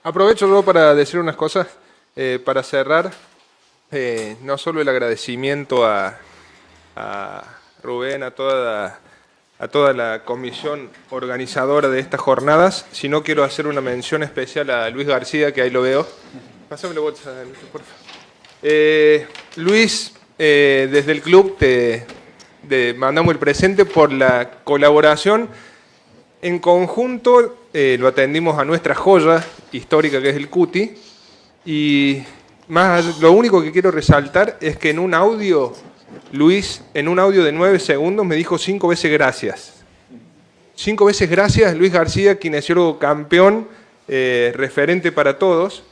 aprovecho yo para decir unas cosas, para cerrar. No solo el agradecimiento a Rubén, a toda la comisión organizadora de estas jornadas, sino quiero hacer una mención especial a Luis García, que ahí lo veo. Pásame la bolsa, por favor. Luis, desde el club te mandamos el presente por la colaboración. En conjunto lo atendimos a nuestra joya histórica, que es el Cuti, y lo único que quiero resaltar es que en un audio, Luis, en un audio de 9 segundos, me dijo 5 veces gracias. 5 veces gracias, Luis García, kinesiólogo campeón, referente para todos,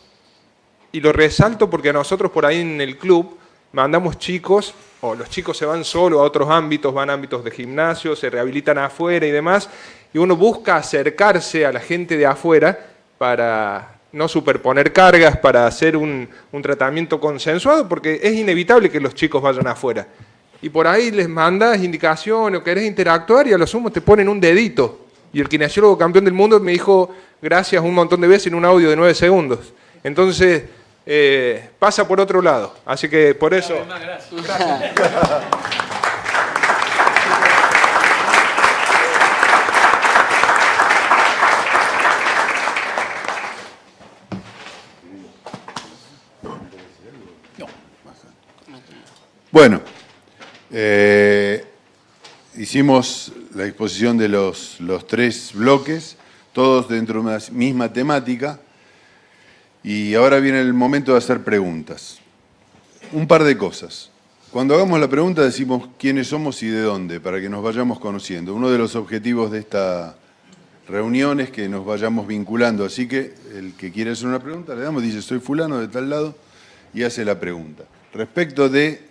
y lo resalto porque a nosotros por ahí en el club mandamos chicos, o los chicos se van solo a otros ámbitos, van a ámbitos de gimnasio, se rehabilitan afuera y demás, y uno busca acercarse a la gente de afuera para no superponer cargas, para hacer un tratamiento consensuado, porque es inevitable que los chicos vayan afuera. Y por ahí les mandas indicaciones o querés interactuar y a lo sumo te ponen un dedito. Y el kinesiólogo campeón del mundo me dijo gracias un montón de veces en un audio de 9 segundos. Entonces, pasa por otro lado. Así que por eso... Gracias. Bueno, hicimos la exposición de los 3 bloques, todos dentro de una misma temática, y ahora viene el momento de hacer preguntas. Un par de cosas. Cuando hagamos la pregunta decimos quiénes somos y de dónde, para que nos vayamos conociendo. Uno de los objetivos de esta reunión es que nos vayamos vinculando, así que el que quiere hacer una pregunta le damos, dice soy fulano de tal lado, y hace la pregunta. Respecto de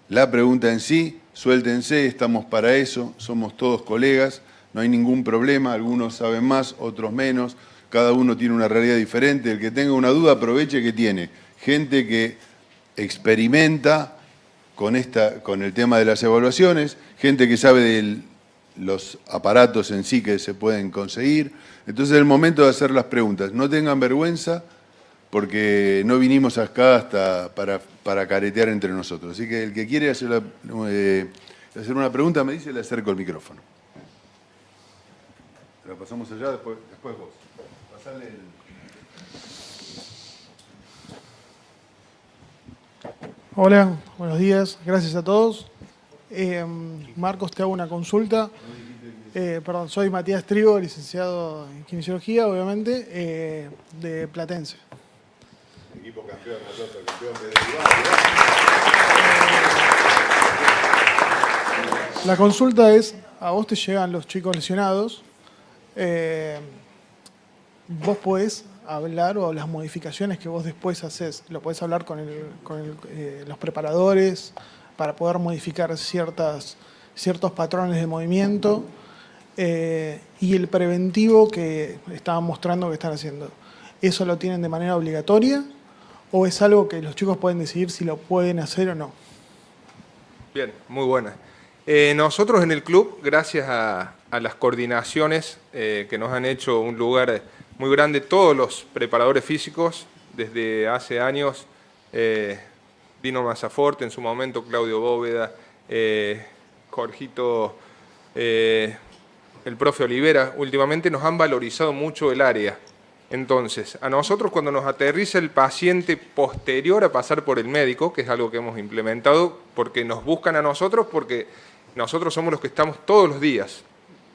la pregunta en sí, suéltense, estamos para eso, somos todos colegas, no hay ningún problema, algunos saben más, otros menos, cada uno tiene una realidad diferente. El que tenga una duda aproveche que tiene gente que experimenta con el tema de las evaluaciones, gente que sabe de los aparatos en sí que se pueden conseguir. Entonces es el momento de hacer las preguntas, no tengan vergüenza, porque no vinimos acá hasta para caretear entre nosotros. Así que el que quiere hacer una pregunta me dice, le acerco el micrófono. La pasamos allá, después vos. Pasale Hola, buenos días, gracias a todos. Marcos, te hago una consulta. Soy Matías Trigo, licenciado en Kinesiología, obviamente, de Platense. Equipo campeón, nosotros, campeón de La consulta es, a vos te llegan los chicos lesionados, vos podés hablar o las modificaciones que vos después haces, lo podés hablar con los preparadores para poder modificar ciertos patrones de movimiento y el preventivo que estaban mostrando que están haciendo. ¿Eso lo tienen de manera obligatoria o es algo que los chicos pueden decidir si lo pueden hacer o no? Bien, muy buena. Nosotros en el club, gracias a las coordinaciones que nos han hecho un lugar muy grande, todos los preparadores físicos, desde hace años, Dino Mazzaforte en su momento, Claudio Bóveda, Jorgito, el profe Olivera, últimamente nos han valorizado mucho el área. Entonces, a nosotros cuando nos aterriza el paciente posterior a pasar por el médico, que es algo que hemos implementado, porque nos buscan a nosotros, porque nosotros somos los que estamos todos los días.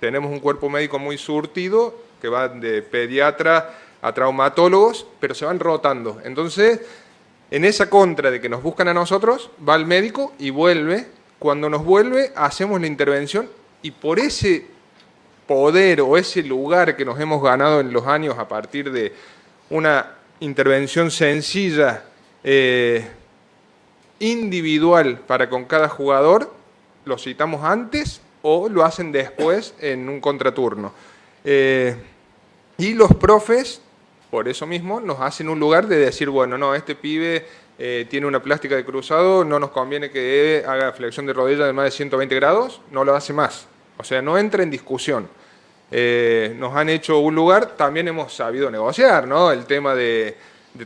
Tenemos un cuerpo médico muy surtido, que va de pediatra a traumatólogos, pero se van rotando. Entonces, en esa contra de que nos buscan a nosotros, va el médico y vuelve. Cuando nos vuelve, hacemos la intervención y por ese poder o ese lugar que nos hemos ganado en los años a partir de una intervención sencilla, individual para con cada jugador, lo citamos antes o lo hacen después en un contraturno. Y los profes, por eso mismo, nos hacen un lugar de decir, bueno, no, este pibe tiene una plástica de cruzado, no nos conviene que haga flexión de rodilla de más de 120 grados, no lo hace más. O sea, no entra en discusión. Nos han hecho un lugar, también hemos sabido negociar, ¿no? El tema de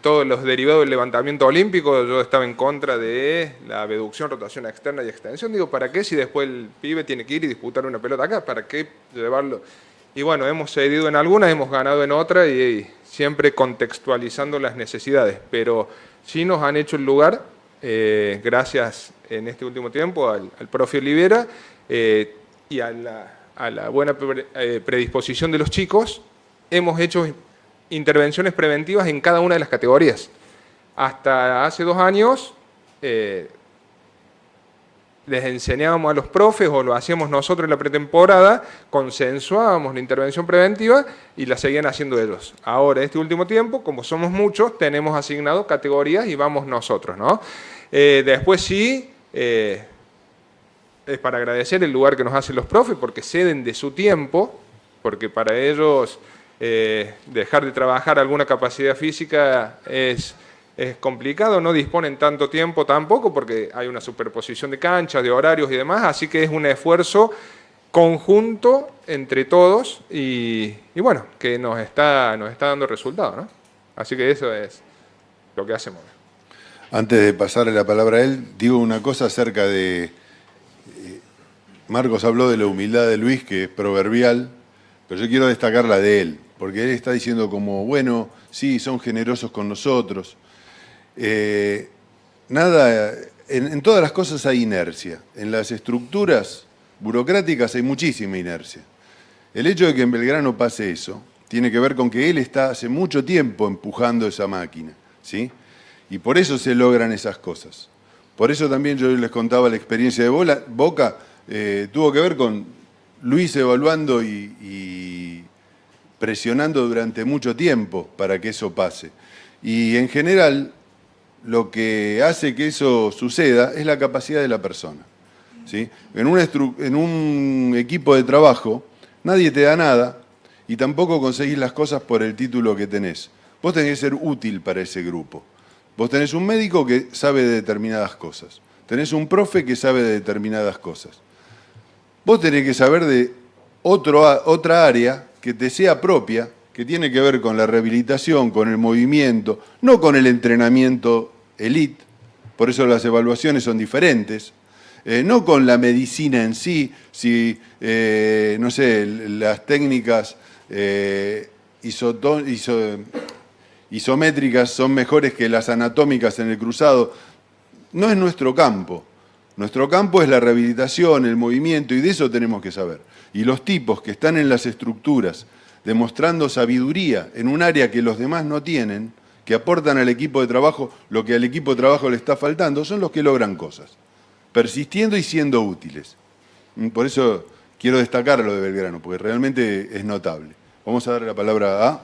todos los derivados del levantamiento olímpico, yo estaba en contra de la abducción, rotación externa y extensión. Digo, ¿para qué si después el pibe tiene que ir y disputar una pelota acá? ¿Para qué llevarlo? Y bueno, hemos cedido en algunas, hemos ganado en otras y siempre contextualizando las necesidades. Pero sí nos han hecho el lugar, gracias en este último tiempo al profe Olivera y a la buena predisposición de los chicos, hemos hecho intervenciones preventivas en cada una de las categorías. Hasta hace 2 años les enseñábamos a los profes o lo hacíamos nosotros en la pretemporada, consensuábamos la intervención preventiva y la seguían haciendo ellos. Ahora, este último tiempo, como somos muchos, tenemos asignado categorías y vamos nosotros, ¿no? Después sí, es para agradecer el lugar que nos hacen los profes porque ceden de su tiempo, porque para ellos dejar de trabajar alguna capacidad física es complicado, no disponen tanto tiempo tampoco porque hay una superposición de canchas, de horarios y demás, así que es un esfuerzo conjunto entre todos y bueno, que nos está dando resultado, ¿no? Así que eso es lo que hacemos. Antes de pasarle la palabra a él, digo una cosa acerca de... Marcos habló de la humildad de Luis, que es proverbial, pero yo quiero destacar la de él, porque él está diciendo como, bueno, sí, son generosos con nosotros. En todas las cosas hay inercia. En las estructuras burocráticas hay muchísima inercia. El hecho de que en Belgrano pase eso tiene que ver con que él está hace mucho tiempo empujando esa máquina, ¿sí? Y por eso se logran esas cosas. Por eso también yo les contaba la experiencia de Boca, tuvo que ver con Luis evaluando y presionando durante mucho tiempo para que eso pase. Y en general, lo que hace que eso suceda es la capacidad de la persona, ¿sí? En un equipo de trabajo, nadie te da nada y tampoco conseguís las cosas por el título que tenés. Vos tenés que ser útil para ese grupo. Vos tenés un médico que sabe de determinadas cosas. Tenés un profe que sabe de determinadas cosas. Vos tenés que saber de otra área que te sea propia, que tiene que ver con la rehabilitación, con el movimiento, no con el entrenamiento elite, por eso las evaluaciones son diferentes, no con la medicina en sí, si, no sé, las técnicas isométricas son mejores que las anatómicas en el cruzado. No es nuestro campo. Nuestro campo es la rehabilitación, el movimiento, y de eso tenemos que saber. Y los tipos que están en las estructuras demostrando sabiduría en un área que los demás no tienen, que aportan al equipo de trabajo lo que al equipo de trabajo le está faltando, son los que logran cosas, persistiendo y siendo útiles. Por eso quiero destacar lo de Belgrano, porque realmente es notable. Vamos a darle la palabra a...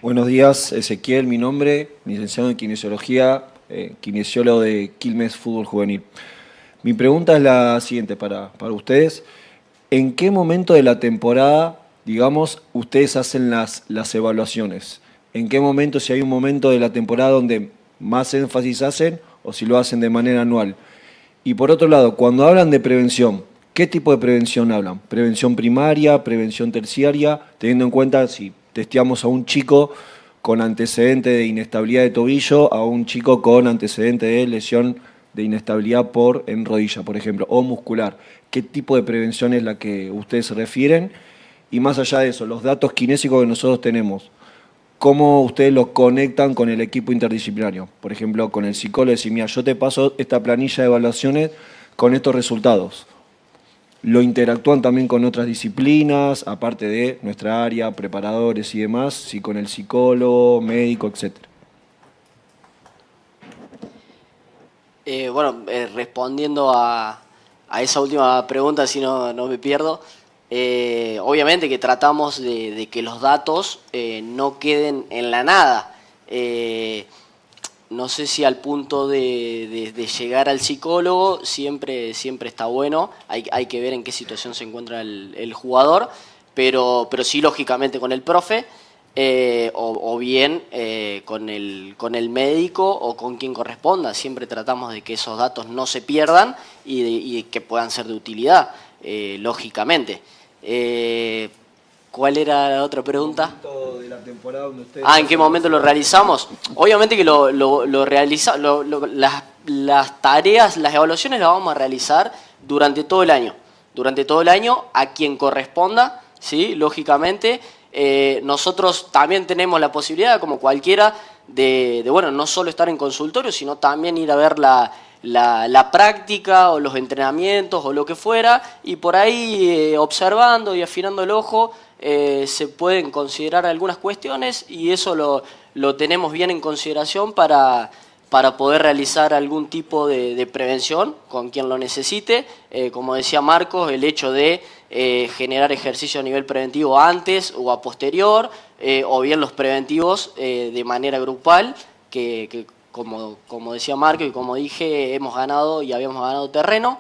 Buenos días, Ezequiel, mi nombre, licenciado en Kinesiología, kinesiólogo de Quilmes Fútbol Juvenil. Mi pregunta es la siguiente para ustedes. ¿En qué momento de la temporada, digamos, ustedes hacen las evaluaciones? ¿En qué momento, si hay un momento de la temporada donde más énfasis hacen o si lo hacen de manera anual? Y por otro lado, cuando hablan de prevención, ¿qué tipo de prevención hablan? ¿Prevención primaria, prevención terciaria? Teniendo en cuenta si testeamos a un chico con antecedente de inestabilidad de tobillo a un chico con antecedente de lesión de inestabilidad en rodilla, por ejemplo, o muscular. ¿Qué tipo de prevención es la que ustedes se refieren? Y más allá de eso, los datos kinésicos que nosotros tenemos, ¿cómo ustedes los conectan con el equipo interdisciplinario? Por ejemplo, con el psicólogo, decir, mira, yo te paso esta planilla de evaluaciones con estos resultados. ¿Lo interactúan también con otras disciplinas, aparte de nuestra área, preparadores y demás, sí, con el psicólogo, médico, etcétera? Respondiendo a esa última pregunta, si no me pierdo, obviamente que tratamos de que los datos no queden en la nada. No sé si al punto de llegar al psicólogo siempre está bueno, hay que ver en qué situación se encuentra el jugador, pero sí lógicamente con el profe, o bien con el médico o con quien corresponda. Siempre tratamos de que esos datos no se pierdan y que puedan ser de utilidad, lógicamente. ¿Cuál era la otra pregunta? ¿En qué momento de la temporada donde ustedes... ¿en qué momento lo realizamos? Obviamente que las tareas, las evaluaciones las vamos a realizar durante todo el año. Durante todo el año, a quien corresponda, ¿sí? Lógicamente. Nosotros también tenemos la posibilidad, como cualquiera, de no solo estar en consultorio, sino también ir a ver la práctica o los entrenamientos o lo que fuera, y por ahí observando y afinando el ojo se pueden considerar algunas cuestiones, y eso lo tenemos bien en consideración para poder realizar algún tipo de prevención con quien lo necesite. Como decía Marcos, el hecho de generar ejercicio a nivel preventivo antes o a posterior, o bien los preventivos de manera grupal, que como decía Marcos y como dije, hemos ganado y habíamos ganado terreno.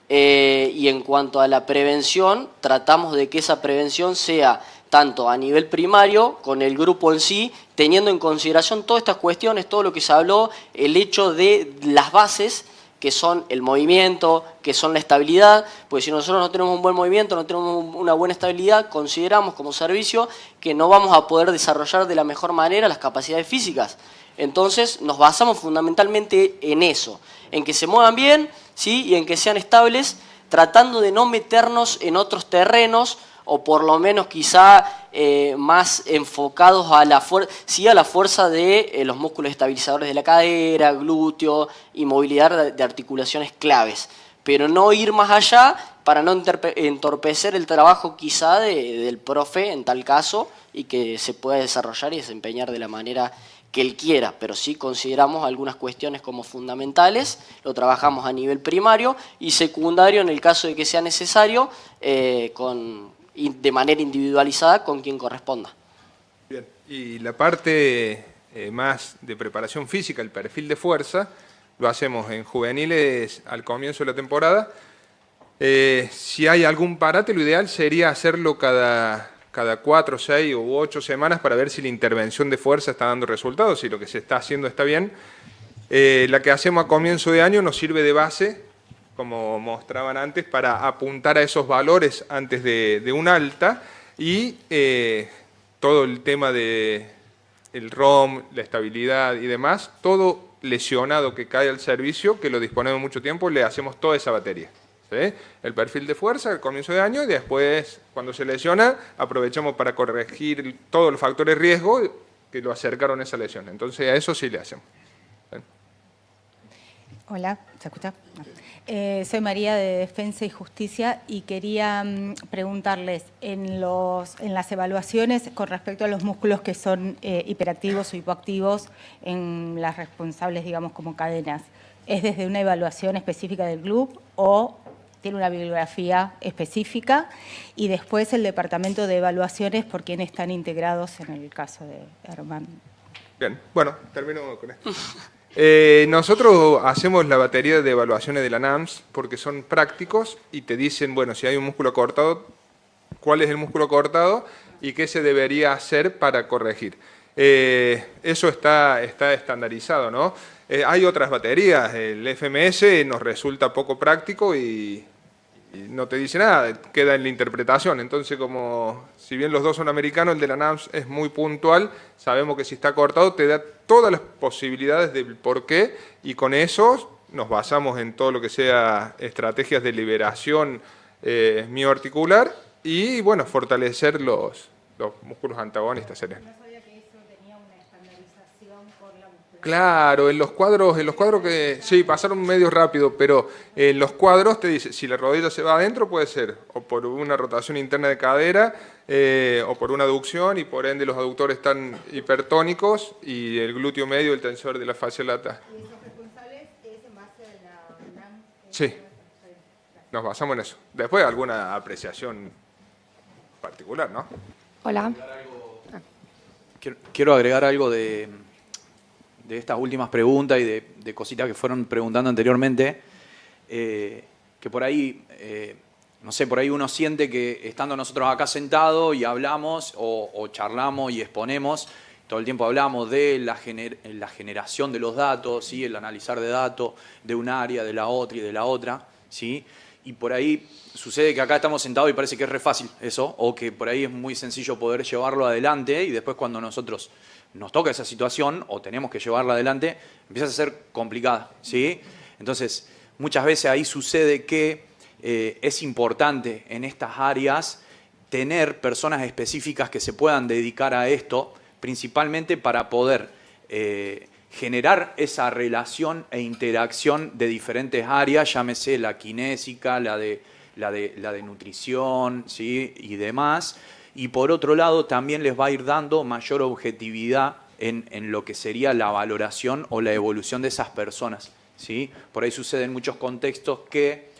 Y en cuanto a la prevención, tratamos de que esa prevención sea tanto a nivel primario, con el grupo en sí, teniendo en consideración todas estas cuestiones, todo lo que se habló, el hecho de las bases, que son el movimiento, que son la estabilidad, pues si nosotros no tenemos un buen movimiento, no tenemos una buena estabilidad, consideramos como servicio que no vamos a poder desarrollar de la mejor manera las capacidades físicas. Entonces nos basamos fundamentalmente en eso, en que se muevan bien, ¿sí? Y en que sean estables, tratando de no meternos en otros terrenos, o por lo menos quizá más enfocados a la fuerza de los músculos estabilizadores de la cadera, glúteo y movilidad de articulaciones claves, pero no ir más allá para no entorpecer el trabajo quizá del profe en tal caso, y que se pueda desarrollar y desempeñar de la manera que él quiera, pero sí consideramos algunas cuestiones como fundamentales, lo trabajamos a nivel primario y secundario en el caso de que sea necesario, de manera individualizada con quien corresponda. Bien, y la parte más de preparación física, el perfil de fuerza, lo hacemos en juveniles al comienzo de la temporada. Si hay algún parate, lo ideal sería hacerlo cada 4, 6 u 8 semanas para ver si la intervención de fuerza está dando resultados, si lo que se está haciendo está bien. La que hacemos a comienzo de año nos sirve de base, como mostraban antes, para apuntar a esos valores antes de un alta, y todo el tema del ROM, la estabilidad y demás, todo lesionado que cae al servicio, que lo disponemos mucho tiempo, le hacemos toda esa batería. ¿Sí? El perfil de fuerza al comienzo de año, y después, cuando se lesiona, aprovechamos para corregir todos los factores de riesgo que lo acercaron a esa lesión. Entonces, a eso sí le hacemos. ¿Sí? Hola, ¿se escucha? No. Soy María de Defensa y Justicia y quería preguntarles, en las evaluaciones con respecto a los músculos que son hiperactivos o hipoactivos en las responsables, digamos, como cadenas, ¿es desde una evaluación específica del club o tiene una bibliografía específica? Y después el departamento de evaluaciones, ¿por quién están integrados en el caso de Herman? Bien, bueno, termino con esto. Nosotros hacemos la batería de evaluaciones de la NAMS porque son prácticos y te dicen, bueno, si hay un músculo cortado, cuál es el músculo cortado y qué se debería hacer para corregir. Eso está estandarizado, ¿no? Hay otras baterías, el FMS nos resulta poco práctico y no te dice nada, queda en la interpretación. Entonces, como si bien los dos son americanos, el de la NAMS es muy puntual, sabemos que si está cortado te da todas las posibilidades del por qué y con eso nos basamos en todo lo que sea estrategias de liberación mioarticular y, bueno, fortalecer los músculos antagonistas. ¿Sería? No sabía que eso tenía una estandarización por la musculatura. Claro, en los cuadros que sí, pasaron medio rápido, pero en los cuadros te dice, si la rodilla se va adentro puede ser o por una rotación interna de cadera o por una aducción y por ende los aductores están hipertónicos y el glúteo medio, el tensor de la fascia lata. ¿Y esos responsables es en base a la NAM? Sí, nos basamos en eso. Después alguna apreciación particular, ¿no? Hola. Quiero agregar algo de estas últimas preguntas y de cositas que fueron preguntando anteriormente, que por ahí, no sé, por ahí uno siente que estando nosotros acá sentados y hablamos o charlamos y exponemos, todo el tiempo hablamos de la generación de los datos, ¿sí? El analizar de datos de un área, de la otra y de la otra, ¿sí? Y por ahí sucede que acá estamos sentados y parece que es re fácil eso, o que por ahí es muy sencillo poder llevarlo adelante y después cuando nosotros nos toca esa situación o tenemos que llevarla adelante, empieza a ser complicada, ¿sí? Entonces, muchas veces ahí sucede que es importante en estas áreas tener personas específicas que se puedan dedicar a esto, principalmente para poder generar esa relación e interacción de diferentes áreas, llámese la kinésica, la de nutrición, ¿sí? Y demás. Y por otro lado, también les va a ir dando mayor objetividad en lo que sería la valoración o la evolución de esas personas, ¿sí? Por ahí sucede en muchos contextos que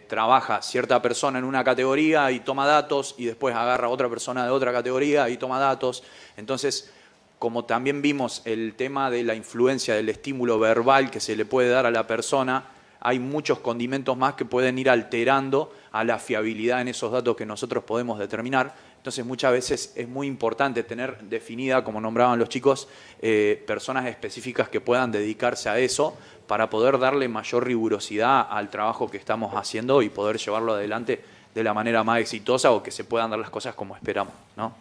trabaja cierta persona en una categoría y toma datos y después agarra a otra persona de otra categoría y toma datos. Entonces, como también vimos el tema de la influencia del estímulo verbal que se le puede dar a la persona, hay muchos condimentos más que pueden ir alterando a la fiabilidad en esos datos que nosotros podemos determinar. Entonces muchas veces es muy importante tener definida, como nombraban los chicos, personas específicas que puedan dedicarse a eso para poder darle mayor rigurosidad al trabajo que estamos haciendo y poder llevarlo adelante de la manera más exitosa o que se puedan dar las cosas como esperamos, ¿no?